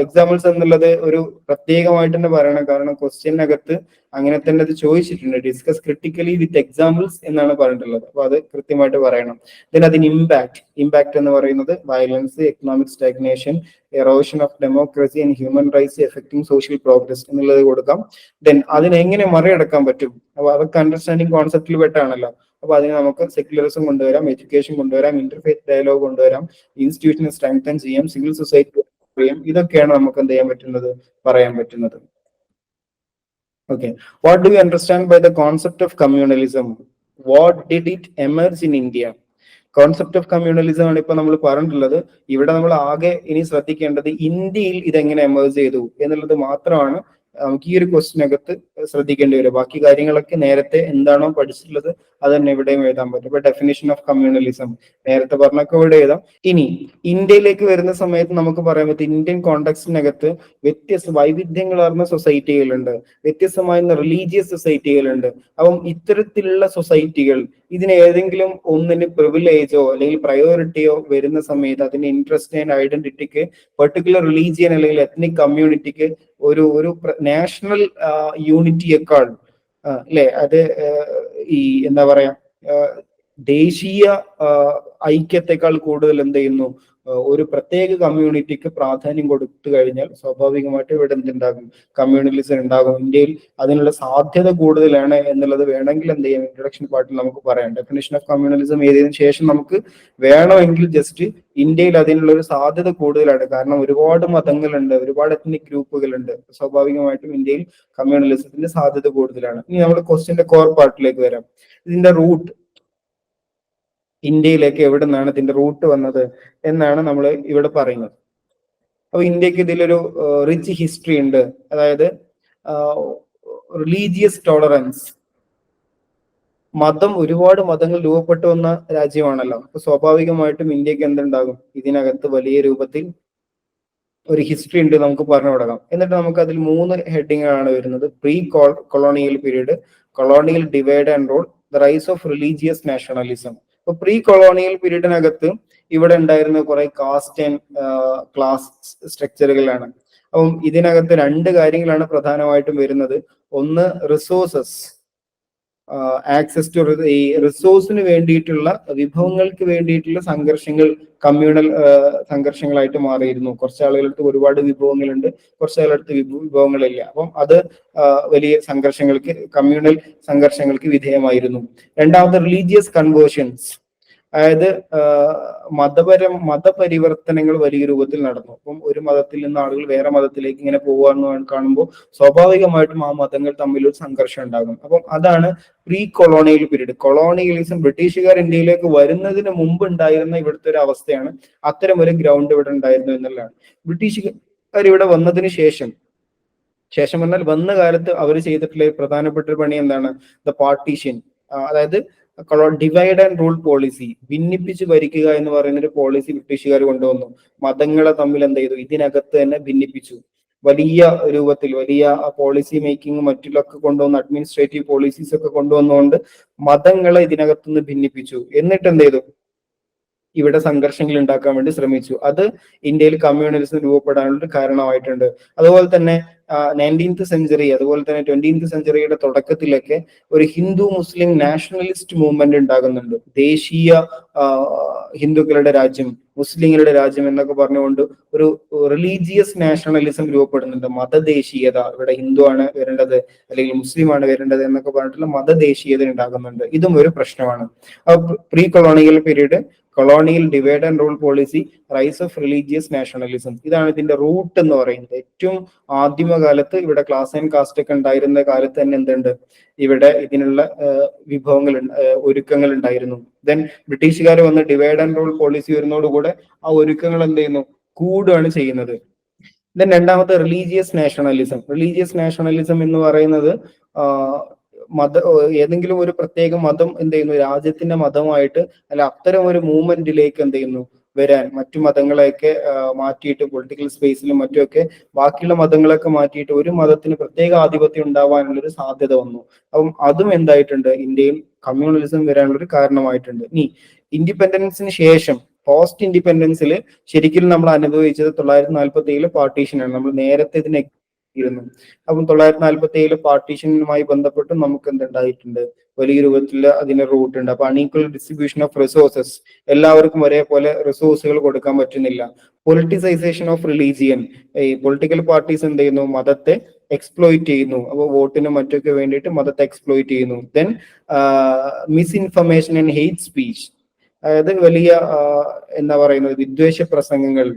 എക്സാമ്പിൾസ് എന്നുള്ളത് ഒരു പ്രത്യേകമായിട്ട് തന്നെ പറയണം. കാരണം ക്വസ്റ്റ്യനകത്ത് അങ്ങനെ തന്നെ അത് ചോദിച്ചിട്ടുണ്ട്. ഡിസ്കസ് ക്രിട്ടിക്കലി വിത്ത് എക്സാമ്പിൾസ് എന്നാണ് പറഞ്ഞിട്ടുള്ളത്. അപ്പൊ അത് കൃത്യമായിട്ട് പറയണം. ദെൻ അതിന് ഇമ്പാക്ട് എന്ന് പറയുന്നത് violence, economic stagnation, erosion of democracy and human rights affecting social progress എന്നുള്ളത് കൊടുക്കാം. ദെൻ അതിനെങ്ങനെ മറികടക്കാൻ പറ്റും? അപ്പൊ അതൊക്കെ അണ്ടർസ്റ്റാൻഡിങ് കോൺസെപ്റ്റിൽ പെട്ടാണല്ലോ. അപ്പൊ അതിന് നമുക്ക് സെക്യുലറിസം കൊണ്ടുവരാം, എഡ്യൂക്കേഷൻ കൊണ്ടുവരാം, ഇന്റർഫെയ്ത്ത് ഡയലോഗ് കൊണ്ടുവരാം, ഇൻസ്റ്റിറ്റ്യൂഷനെ സ്ട്രെങ്തൻ ചെയ്യാം, സിവിൽ സൊസൈറ്റി. ഇതൊക്കെയാണ് നമുക്ക് എന്ത് ചെയ്യാൻ പറ്റുന്നത്? പറയാൻ പറ്റുന്നത്. Okay, what do you understand by the concept of communalism? What did it emerge in India? Concept of communalism ആണ് ഇപ്പൊ നമ്മൾ പറഞ്ഞിട്ടുള്ളത്. ഇവിടെ നമ്മൾ ആകെ ഇനി ശ്രദ്ധിക്കേണ്ടത് ഇന്ത്യയിൽ ഇതെങ്ങനെ എമേർജ് ചെയ്തു എന്നുള്ളത് മാത്രമാണ് നമുക്ക് ഈ ഒരു ക്വസ്റ്റിനകത്ത് ശ്രദ്ധിക്കേണ്ടി വരും. ബാക്കി കാര്യങ്ങളൊക്കെ നേരത്തെ എന്താണോ പഠിച്ചിട്ടുള്ളത് അത് തന്നെ ഇവിടെയും എഴുതാൻ പറ്റും. ഇപ്പൊ ഡെഫിനിഷൻ ഓഫ് കമ്മ്യൂണലിസം നേരത്തെ പറഞ്ഞൊക്കെ ഇവിടെ എഴുതാം. ഇനി ഇന്ത്യയിലേക്ക് വരുന്ന സമയത്ത് നമുക്ക് പറയാൻ പറ്റും, ഇന്ത്യൻ കോണ്ടെക്സ്റ്റിനകത്ത് വൈവിധ്യങ്ങളാർന്ന സൊസൈറ്റികളുണ്ട്, വ്യത്യസ്തമായ റിലീജിയസ് സൊസൈറ്റികളുണ്ട്. അപ്പം ഇത്തരത്തിലുള്ള സൊസൈറ്റികൾ ഇതിന് ഏതെങ്കിലും ഒന്നിന് പ്രിവിലേജോ അല്ലെങ്കിൽ പ്രയോറിറ്റിയോ വരുന്ന സമയത്ത് അതിന് ഇൻട്രസ്റ്റ് ആൻഡ് ഐഡന്റിറ്റിക്ക്, പെർട്ടിക്കുലർ റിലീജിയൻ അല്ലെങ്കിൽ എത്നിക് കമ്മ്യൂണിറ്റിക്ക് ഒരു നാഷണൽ യൂണിറ്റിയേക്കാൾ അല്ലെ, അത് ഈ എന്താ പറയാ, ദേശീയ ഐക്യത്തെക്കാൾ കൂടുതൽ എന്ത് ചെയ്യുന്നു? ഒരു പ്രത്യേക കമ്മ്യൂണിറ്റിക്ക് പ്രാധാന്യം കൊടുത്തു കഴിഞ്ഞാൽ സ്വാഭാവികമായിട്ട് ഇവിടെ എന്തുണ്ടാകും? കമ്മ്യൂണലിസം ഉണ്ടാകും. ഇന്ത്യയിൽ അതിനുള്ള സാധ്യത കൂടുതലാണ് എന്നുള്ളത് വേണമെങ്കിൽ എന്ത് ചെയ്യാം? ഇൻട്രൊഡക്ഷൻ പാർട്ടിൽ നമുക്ക് പറയാം. ഡെഫിനിഷൻ ഓഫ് കമ്മ്യൂണലിസം എഴുതിയതിനു ശേഷം നമുക്ക് വേണമെങ്കിൽ ജസ്റ്റ് ഇന്ത്യയിൽ അതിനുള്ള ഒരു സാധ്യത കൂടുതലാണ്. കാരണം ഒരുപാട് മതങ്ങളുണ്ട്, ഒരുപാട് എത്നിക് ഗ്രൂപ്പുകളുണ്ട്. സ്വാഭാവികമായിട്ടും ഇന്ത്യയിൽ കമ്മ്യൂണലിസത്തിന്റെ സാധ്യത കൂടുതലാണ്. ഇനി നമ്മൾ ക്വസ്റ്റ്യന്റെ കോർ പാർട്ടിലേക്ക് വരാം. ഇതിന്റെ റൂട്ട്, ഇന്ത്യയിലേക്ക് എവിടെ നിന്നാണ് ഇതിന്റെ റൂട്ട് വന്നത് എന്നാണ് നമ്മൾ ഇവിടെ പറയുന്നത്. അപ്പൊ ഇന്ത്യക്ക് ഇതിലൊരു റിച്ച് ഹിസ്റ്ററി ഉണ്ട്. അതായത് റിലീജിയസ് ടോളറൻസ്, ഒരുപാട് മതങ്ങൾ രൂപപ്പെട്ടു വന്ന രാജ്യമാണല്ലോ. അപ്പൊ സ്വാഭാവികമായിട്ടും ഇന്ത്യക്ക് എന്തുണ്ടാകും? ഇതിനകത്ത് വലിയ രൂപത്തിൽ ഒരു ഹിസ്റ്ററി ഉണ്ട്, നമുക്ക് പറഞ്ഞു തുടങ്ങാം. എന്നിട്ട് നമുക്ക് അതിൽ 3 ഹെഡിങ്ങാണ് വരുന്നത്. Pre colonial period, colonial divide and rule, the rice of religious nationalism. അപ്പൊ പ്രീ കൊളോണിയൽ പീരീഡിനകത്ത് ഇവിടെ ഉണ്ടായിരുന്ന കുറെ കാസ്റ്റ് ആൻഡ് ക്ലാസ് സ്ട്രക്ചറുകളാണ്. അപ്പം ഇതിനകത്ത് രണ്ട് കാര്യങ്ങളാണ് പ്രധാനമായിട്ടും വരുന്നത്. ഒന്ന് റിസോഴ്സസ്, ആക്സസ് ടു ഈ റിസോഴ്സിന് വേണ്ടിയിട്ടുള്ള, വിഭവങ്ങൾക്ക് വേണ്ടിയിട്ടുള്ള സംഘർഷങ്ങൾ കമ്മ്യൂണൽ സംഘർഷങ്ങളായിട്ട് മാറിയിരുന്നു. കുറച്ച് ആളുകൾക്ക് ഒരുപാട് വിഭവങ്ങളുണ്ട്, കുറച്ച് ആളുകൾക്ക് വിഭവങ്ങളില്ല. അപ്പം അത് വലിയ സംഘർഷങ്ങൾക്ക്, കമ്മ്യൂണൽ സംഘർഷങ്ങൾക്ക് വിധേയമായിരുന്നു. രണ്ടാമത് റിലീജിയസ് കൺവേർഷൻസ്, അതായത് മതപരിവർത്തനങ്ങൾ വലിയ രൂപത്തിൽ നടന്നു. അപ്പം ഒരു മതത്തിൽ നിന്ന് ആളുകൾ വേറെ മതത്തിലേക്ക് ഇങ്ങനെ പോവാന്ന് കാണുമ്പോൾ സ്വാഭാവികമായിട്ടും ആ മതങ്ങൾ തമ്മിൽ ഒരു സംഘർഷം ഉണ്ടാകും. അപ്പം അതാണ് പ്രീ കൊളോണിയൽ പീരീഡ്. കൊളോണിയലിസം ബ്രിട്ടീഷുകാർ ഇന്ത്യയിലേക്ക് വരുന്നതിന് മുമ്പ് ഉണ്ടായിരുന്ന ഇവിടുത്തെ ഒരു അവസ്ഥയാണ്. അത്തരം ഒരു ഗ്രൗണ്ട് ഇവിടെ ഉണ്ടായിരുന്നു എന്നുള്ളതാണ്. ബ്രിട്ടീഷുകാർ ഇവിടെ വന്നതിന് ശേഷം എന്നാൽ വന്ന കാലത്ത് അവർ ചെയ്തിട്ടുള്ള പ്രധാനപ്പെട്ട ഒരു പണി എന്താണ്? ദ പാർട്ടീഷൻ, അതായത് ഡിവൈഡ് ആൻഡ് റൂൾ പോളിസി, ഭിന്നിപ്പിച്ച് ഭരിക്കുക എന്ന് പറയുന്ന ഒരു പോളിസി ബ്രിട്ടീഷുകാർ കൊണ്ടുവന്നു. മതങ്ങളെ തമ്മിൽ എന്ത് ചെയ്തു? ഇതിനകത്ത് തന്നെ ഭിന്നിപ്പിച്ചു. വലിയ രൂപത്തിൽ വലിയ പോളിസി മേക്കിംഗ് മറ്റുള്ളൊക്കെ കൊണ്ടുവന്ന്, അഡ്മിനിസ്ട്രേറ്റീവ് പോളിസീസ് ഒക്കെ കൊണ്ടുവന്നുകൊണ്ട് മതങ്ങളെ ഇതിനകത്തുനിന്ന് ഭിന്നിപ്പിച്ചു. എന്നിട്ട് എന്ത് ചെയ്തു? ഇവിടെ സംഘർഷങ്ങൾ ഉണ്ടാക്കാൻ വേണ്ടി ശ്രമിച്ചു. അത് ഇന്ത്യയിൽ കമ്മ്യൂണലിസം രൂപപ്പെടാനുള്ള ഒരു കാരണമായിട്ടുണ്ട്. അതുപോലെ തന്നെ 19th സെഞ്ചുറി, അതുപോലെ തന്നെ 20th സെഞ്ചുറിയുടെ തുടക്കത്തിലൊക്കെ ഒരു ഹിന്ദു മുസ്ലിം നാഷണലിസ്റ്റ് മൂവ്മെന്റ് ഉണ്ടാകുന്നുണ്ട്. ദേശീയ ഹിന്ദുക്കളുടെ രാജ്യം, മുസ്ലിങ്ങളുടെ രാജ്യം എന്നൊക്കെ പറഞ്ഞുകൊണ്ട് ഒരു റിലീജിയസ് നാഷണലിസം രൂപപ്പെടുന്നുണ്ട്. മതദേശീയത, ഇവിടെ ഹിന്ദു ആണ് വരേണ്ടത് അല്ലെങ്കിൽ മുസ്ലിം ആണ് വരേണ്ടത് എന്നൊക്കെ പറഞ്ഞിട്ടുള്ള മതദേശീയത ഉണ്ടാകുന്നുണ്ട്. ഇതും ഒരു പ്രശ്നമാണ്. Pre colonial period, colonial divide and rule policy, rise of religious nationalism, ഇതാണ് ഇതിന്റെ റൂട്ട് എന്ന് പറയുന്നത്. ഏറ്റവും ആദ്യമകാലത്ത് ഇവിടെ ക്ലാസ് ആൻഡ് കാസ്റ്റ് ഒക്കെ ഉണ്ടായിരുന്ന കാലത്ത് തന്നെ എന്തുണ്ട്? ഇവിടെ ഇതിനുള്ള വിഭവങ്ങൾ, ഒരുക്കങ്ങൾ ഉണ്ടായിരുന്നു. ദെൻ ബ്രിട്ടീഷുകാർ വന്ന് ഡിവൈഡ് ആൻഡ് റൂൾ പോളിസി വരുന്നതോടുകൂടെ ആ ഒരുക്കങ്ങൾ എന്ത് ചെയ്യുന്നു? കൂടുകയാണ് ചെയ്യുന്നത്. ദെൻ രണ്ടാമത്തെ റിലീജിയസ് നാഷണലിസം. റിലീജിയസ് നാഷണലിസം എന്ന് പറയുന്നത് ഏതെങ്കിലും ഒരു പ്രത്യേക മതം എന്ത് ചെയ്യുന്നു? രാജ്യത്തിന്റെ മതമായിട്ട് അല്ല അത്തരം ഒരു മൂവ്മെന്റിലേക്ക് എന്ത് ചെയ്യുന്നു? വരാൻ, മറ്റു മതങ്ങളെയൊക്കെ മാറ്റിയിട്ട് പൊളിറ്റിക്കൽ സ്പേസിലും മറ്റുമൊക്കെ ബാക്കിയുള്ള മതങ്ങളൊക്കെ മാറ്റിയിട്ട് ഒരു മതത്തിന് പ്രത്യേക ആധിപത്യം ഉണ്ടാവാനുള്ള ഒരു സാധ്യത വന്നു. അപ്പം അതും എന്തായിട്ടുണ്ട്? ഇന്ത്യയിൽ കമ്മ്യൂണലിസം വരാനുള്ള ഒരു കാരണമായിട്ടുണ്ട്. ഇനി ഇൻഡിപെൻഡൻസിന് ശേഷം, പോസ്റ്റ് ഇൻഡിപെൻഡൻസിൽ ശരിക്കും നമ്മൾ അനുഭവിച്ചത് 1947 പാർട്ടീഷനാണ്. നമ്മൾ നേരത്തെ ഇതിനെ ഇരുന്നു. അപ്പം 1947 പാർട്ടീഷനുമായി ബന്ധപ്പെട്ട് നമുക്ക് എന്തുണ്ടായിട്ടുണ്ട്? വലിയ രൂപത്തിൽ അതിന് റൂട്ട് ഉണ്ട്. അപ്പൊ അൺഈക്വൽ ഡിസ്ട്രിബ്യൂഷൻ ഓഫ് റിസോഴ്സസ്, എല്ലാവർക്കും ഒരേപോലെ റിസോഴ്സുകൾ കൊടുക്കാൻ പറ്റുന്നില്ല. പൊളിറ്റിസൈസേഷൻ ഓഫ് റിലീജിയൻ, ഈ പൊളിറ്റിക്കൽ പാർട്ടീസ് എന്ത് ചെയ്യുന്നു? മതത്തെ എക്സ്പ്ലോയിറ്റ് ചെയ്യുന്നു. അപ്പോൾ വോട്ടിനും മറ്റൊക്കെ വേണ്ടിയിട്ട് മതത്തെ എക്സ്പ്ലോയിറ്റ് ചെയ്യുന്നു. Then misinformation and hate speech, അതായത് വലിയ എന്താ പറയുന്നത്, വിദ്വേഷ പ്രസംഗങ്ങൾ,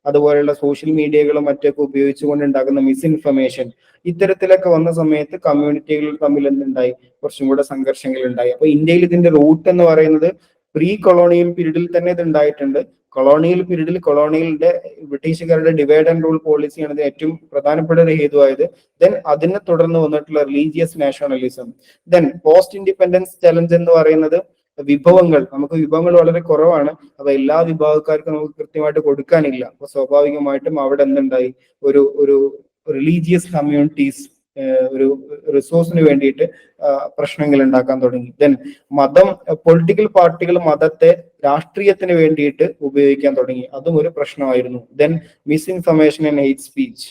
അതുപോലെയുള്ള സോഷ്യൽ മീഡിയകളും മറ്റൊക്കെ ഉപയോഗിച്ചുകൊണ്ട് ഉണ്ടാകുന്ന മിസ്ഇൻഫർമേഷൻ, ഇത്തരത്തിലൊക്കെ വന്ന സമയത്ത് കമ്മ്യൂണിറ്റികൾ തമ്മിൽ എന്തുണ്ടായി? കുറച്ചും കൂടെ സംഘർഷങ്ങൾ ഉണ്ടായി. അപ്പൊ ഇന്ത്യയിൽ ഇതിന്റെ റൂട്ട് എന്ന് പറയുന്നത് പ്രീ കൊളോണിയൽ പീരീഡിൽ തന്നെ ഇത് ഉണ്ടായിട്ടുണ്ട്. കൊളോണിയൽ പീരീഡിൽ കൊളോണിയലിന്റെ ബ്രിട്ടീഷുകാരുടെ ഡിവൈഡ് ആൻഡ് റൂൾ പോളിസിയാണ് ഇത് ഏറ്റവും പ്രധാനപ്പെട്ട ഒരു ഹേതുവായത്. ദെൻ അതിനെ തുടർന്ന് വന്നിട്ടുള്ള religious nationalism. Then post independence challenge എന്ന് പറയുന്നത് വിഭവങ്ങൾ, നമുക്ക് വിഭവങ്ങൾ വളരെ കുറവാണ്. അപ്പൊ എല്ലാ വിഭാഗക്കാർക്കും നമുക്ക് കൃത്യമായിട്ട് കൊടുക്കാനില്ല. അപ്പൊ സ്വാഭാവികമായിട്ടും അവിടെ എന്തുണ്ടായി? ഒരു ഒരു റിലീജിയസ് കമ്മ്യൂണിറ്റീസ് ഒരു റിസോഴ്സിന് വേണ്ടിയിട്ട് പ്രശ്നങ്ങൾ ഉണ്ടാക്കാൻ തുടങ്ങി. ദെൻ പൊളിറ്റിക്കൽ പാർട്ടികൾ മതത്തെ രാഷ്ട്രീയത്തിന് വേണ്ടിയിട്ട് ഉപയോഗിക്കാൻ തുടങ്ങി. അതും ഒരു പ്രശ്നമായിരുന്നു. Then misinformation and hate speech,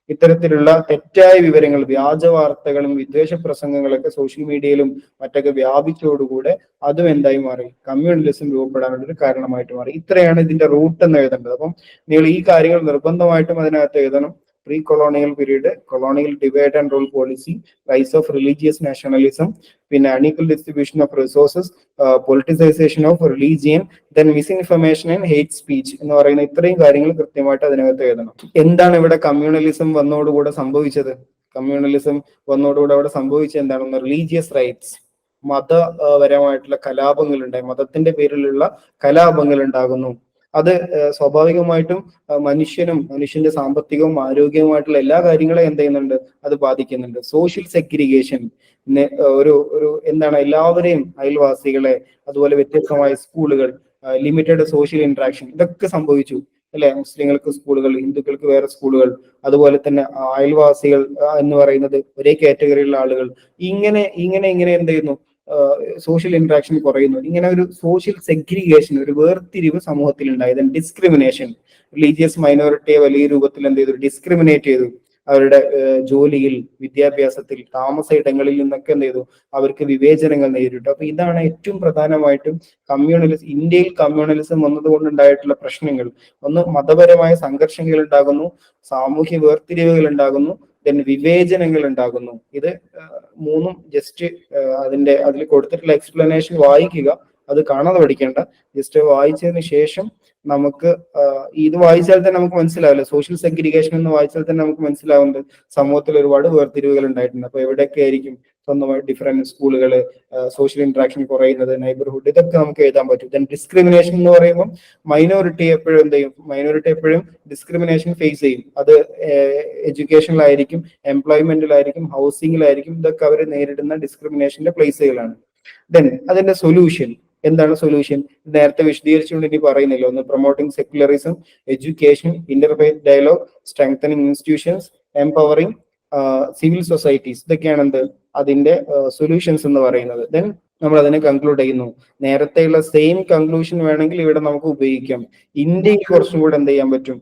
ഇത്തരത്തിലുള്ള തെറ്റായ വിവരങ്ങൾ, വ്യാജ വാർത്തകളും വിദ്വേഷ പ്രസംഗങ്ങളൊക്കെ സോഷ്യൽ മീഡിയയിലും മറ്റൊക്കെ വ്യാപിച്ചതോടുകൂടെ അതും എന്തായി മാറി? കമ്മ്യൂണലിസം രൂപപ്പെടാനുള്ള ഒരു കാരണമായിട്ട് മാറി. ഇത്രയാണ് ഇതിന്റെ റൂട്ട് എന്ന് എഴുതേണ്ടത്. അപ്പം നിങ്ങൾ ഈ കാര്യങ്ങൾ നിർബന്ധമായിട്ടും അതിനകത്ത് എഴുതണം. Pre colonial period, colonial divide and rule policy, rise of religious nationalism, പിന്നെ unequal distribution of resources, politicisation of religion, then misinformation and hate speech എന്ന് പറയുന്ന ഇത്രയും കാര്യങ്ങൾ കൃത്യമായിട്ട് അതിനകത്ത് എഴുതണം. എന്താണ് ഇവിടെ കമ്മ്യൂണലിസം വന്നതോടുകൂടെ സംഭവിച്ചത്? കമ്മ്യൂണലിസം വന്നതോടുകൂടെ അവിടെ സംഭവിച്ചത് എന്താണെന്ന്? റിലീജിയസ് റൈറ്റ്സ്, മതപരമായിട്ടുള്ള കലാപങ്ങൾ ഉണ്ടായി. മതത്തിന്റെ പേരിലുള്ള കലാപങ്ങൾ ഉണ്ടാകുന്നു. അത് സ്വാഭാവികമായിട്ടും മനുഷ്യന്റെ സാമ്പത്തികവും ആരോഗ്യവുമായിട്ടുള്ള എല്ലാ കാര്യങ്ങളെയും എന്ത് ചെയ്യുന്നുണ്ട്? അത് ബാധിക്കുന്നുണ്ട്. സോഷ്യൽ സെഗ്രിഗേഷൻ, ഒരു എന്താണ്, എല്ലാവരെയും, അയൽവാസികളെ, അതുപോലെ വ്യത്യസ്തമായ സ്കൂളുകൾ, ലിമിറ്റഡ് സോഷ്യൽ ഇന്ററാക്ഷൻ, ഇതൊക്കെ സംഭവിച്ചു അല്ലെ? മുസ്ലിങ്ങൾക്ക് സ്കൂളുകൾ, ഹിന്ദുക്കൾക്ക് വേറെ സ്കൂളുകൾ, അതുപോലെ തന്നെ അയൽവാസികൾ എന്ന് പറയുന്നത് ഒരേ കാറ്റഗറിയിലുള്ള ആളുകൾ, ഇങ്ങനെ എന്ത് ചെയ്യുന്നു? സോഷ്യൽ ഇന്ററാക്ഷൻ കുറയുന്നു. ഇങ്ങനെ ഒരു സോഷ്യൽ സെഗ്രിഗേഷൻ, ഒരു വേർതിരിവ് സമൂഹത്തിൽ ഉണ്ടായത്, ഡിസ്ക്രിമിനേഷൻ. റിലീജിയസ് മൈനോറിറ്റിയെ വലിയ രൂപത്തിൽ എന്ത് ചെയ്തു, ഡിസ്ക്രിമിനേറ്റ് ചെയ്തു. അവരുടെ ജോലിയിൽ, വിദ്യാഭ്യാസത്തിൽ, താമസ ഇടങ്ങളിൽ നിന്നൊക്കെ എന്ത് ചെയ്തു, അവർക്ക് വിവേചനങ്ങൾ നേരിട്ടു. അപ്പൊ ഇതാണ് ഏറ്റവും പ്രധാനമായിട്ടും ഇന്ത്യയിൽ കമ്മ്യൂണലിസം വന്നതുകൊണ്ടുണ്ടായിട്ടുള്ള പ്രശ്നങ്ങൾ. ഒന്ന്, മതപരമായ സംഘർഷങ്ങൾ ഉണ്ടാകുന്നു, സാമൂഹ്യ വേർതിരിവുകൾ ഉണ്ടാകുന്നു, ദെൻ വിവേചനങ്ങൾ ഉണ്ടാകുന്നു. ഇത് മൂന്നും ജസ്റ്റ് അതിൽ കൊടുത്തിട്ടുള്ള എക്സ്പ്ലനേഷൻ വായിക്കുക, അത് കാണാതെ പഠിക്കേണ്ട. ജസ്റ്റ് വായിച്ചതിന് ശേഷം നമുക്ക് ഇത് വായിച്ചാൽ തന്നെ നമുക്ക് മനസ്സിലാവില്ല. സോഷ്യൽ സെഗ്രിഗേഷൻ എന്ന് വായിച്ചാൽ തന്നെ നമുക്ക് മനസ്സിലാവുന്നത് സമൂഹത്തിൽ ഒരുപാട് വേർതിരിവുകൾ ഉണ്ടായിട്ടുണ്ട്. അപ്പൊ എവിടെയൊക്കെ ആയിരിക്കും സ്വന്തമായി ഡിഫറെന്റ് സ്കൂളുകൾ, സോഷ്യൽ ഇന്ററാക്ഷൻ കുറയുന്നത്, നെയ്ബർഹുഡ്, ഇതൊക്കെ നമുക്ക് എഴുതാൻ പറ്റും. ദെൻ ഡിസ്ക്രിമിനേഷൻ എന്ന് പറയുമ്പോൾ മൈനോറിറ്റി എപ്പോഴും എന്ത് ചെയ്യും, മൈനോറിറ്റി എപ്പോഴും ഡിസ്ക്രിമിനേഷൻ ഫേസ് ചെയ്യും. അത് എഡ്യൂക്കേഷനിലായിരിക്കും, എംപ്ലോയ്മെന്റിലായിരിക്കും, ഹൗസിംഗിലായിരിക്കും. ഇതൊക്കെ അവർ നേരിടുന്ന ഡിസ്ക്രിമിനേഷന്റെ പ്ലേസുകളാണ്. ദെൻ അതിന്റെ സൊല്യൂഷൻ എന്താണ്? സൊല്യൂഷൻ നേരത്തെ വിശദീകരിച്ചുകൊണ്ട് ഇനി പറയുന്നില്ല. ഒന്ന്, promoting secularism, education, interfaith dialogue, strengthening institutions, empowering civil societies. ഇതൊക്കെയാണ് എന്ത്, അതിന്റെ സൊല്യൂഷൻസ് എന്ന് പറയുന്നത്. ദെൻ നമ്മൾ അതിനെ കൺക്ലൂഡ് ചെയ്യുന്നു. നേരത്തെയുള്ള സെയിം കൺക്ലൂഷൻ വേണമെങ്കിൽ ഇവിടെ നമുക്ക് ഉപയോഗിക്കാം. ഇന്ത്യയിൽ കുറച്ചും കൂടെ എന്ത് ചെയ്യാൻ പറ്റും,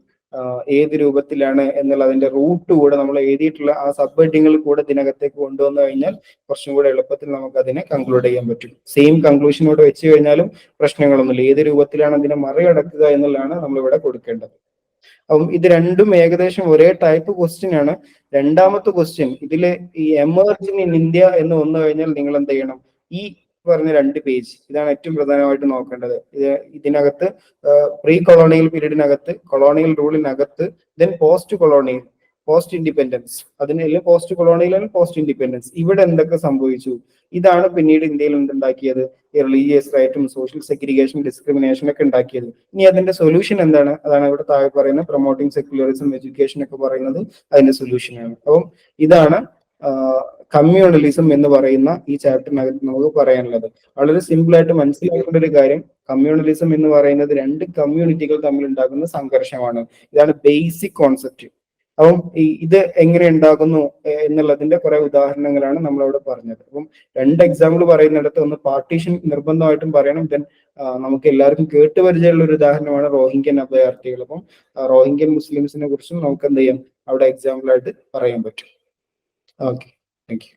ഏത് രൂപത്തിലാണ് എന്നുള്ള അതിന്റെ റൂട്ട് കൂടെ നമ്മൾ എഴുതിയിട്ടുള്ള ആ സബ് ഹെഡിങ്ങൾ കൂടെ ഇതിനകത്തേക്ക് കൊണ്ടുവന്നു കഴിഞ്ഞാൽ കുറച്ചും കൂടെ എളുപ്പത്തിൽ നമുക്ക് അതിനെ കൺക്ലൂഡ് ചെയ്യാൻ പറ്റും. സെയിം കൺക്ലൂഷനോട് വെച്ച് കഴിഞ്ഞാലും പ്രശ്നങ്ങളൊന്നുമില്ല. ഏത് രൂപത്തിലാണ് അതിനെ മറികടക്കുക എന്നുള്ളതാണ് നമ്മളിവിടെ കൊടുക്കേണ്ടത്. അപ്പം ഇത് രണ്ടും ഏകദേശം ഒരേ ടൈപ്പ് ക്വസ്റ്റ്യൻ ആണ്. രണ്ടാമത്തെ ക്വസ്റ്റ്യൻ ഇതില് ഈ എമർജിങ് ഇൻ ഇന്ത്യ എന്ന് വന്നു കഴിഞ്ഞാൽ നിങ്ങൾ എന്ത് ചെയ്യണം, ഈ പറഞ്ഞ 2 പേജ് ഇതാണ് ഏറ്റവും പ്രധാനമായിട്ട് നോക്കേണ്ടത്. ഇതിനകത്ത് പ്രീ കൊളോണിയൽ പീരീഡിനകത്ത്, കൊളോണിയൽ റൂളിനകത്ത്, then post colonial, post independence, അതിന് പോസ്റ്റ് കൊളോണിയൽ, പോസ്റ്റ് ഇൻഡിപെൻഡൻസ്, ഇവിടെ എന്തൊക്കെ സംഭവിച്ചു, ഇതാണ് പിന്നീട് ഇന്ത്യയിൽ എന്തുണ്ടാക്കിയത്, റിലീജിയസ് റൈറ്റും സോഷ്യൽ സെഗ്രിഗേഷൻ, ഡിസ്ക്രിമിനേഷൻ ഒക്കെ ഉണ്ടാക്കിയത്. ഇനി അതിന്റെ സൊല്യൂഷൻ എന്താണ്? അതാണ് ഇവിടെ താഴെ പറയുന്നത്. പ്രൊമോട്ടിംഗ് സെക്യുലറിസം, എഡ്യൂക്കേഷൻ ഒക്കെ പറയുന്നത് അതിന്റെ സൊല്യൂഷനാണ്. അപ്പം ഇതാണ് കമ്മ്യൂണലിസം എന്ന് പറയുന്ന ഈ ചാപ്റ്ററിനകത്ത് നമുക്ക് പറയാനുള്ളത്. വളരെ സിമ്പിൾ ആയിട്ട് മനസ്സിലാക്കേണ്ട ഒരു കാര്യം, കമ്മ്യൂണലിസം എന്ന് പറയുന്നത് 2 കമ്മ്യൂണിറ്റികൾ തമ്മിൽ ഉണ്ടാകുന്ന സംഘർഷമാണ്. ഇതാണ് ബേസിക് കോൺസെപ്റ്റ്. അപ്പം ഇത് എങ്ങനെ ഉണ്ടാകുന്നു എന്നുള്ളതിന്റെ കുറെ ഉദാഹരണങ്ങളാണ് നമ്മളവിടെ പറഞ്ഞത്. അപ്പം 2 എക്സാമ്പിൾ പറയുന്നിടത്ത് ഒന്ന് പാർട്ടീഷൻ നിർബന്ധമായിട്ടും പറയണം. ദെൻ നമുക്ക് എല്ലാവർക്കും കേട്ടുപരിചയമുള്ള ഒരു ഉദാഹരണമാണ് റോഹിംഗ്യൻ അഭയാർത്ഥികൾ. അപ്പം റോഹിംഗ്യൻ മുസ്ലിംസിനെ കുറിച്ചും നമുക്ക് എന്ത് ചെയ്യാം, അവിടെ എക്സാമ്പിൾ ആയിട്ട് പറയാൻ പറ്റും. Okay, thank you.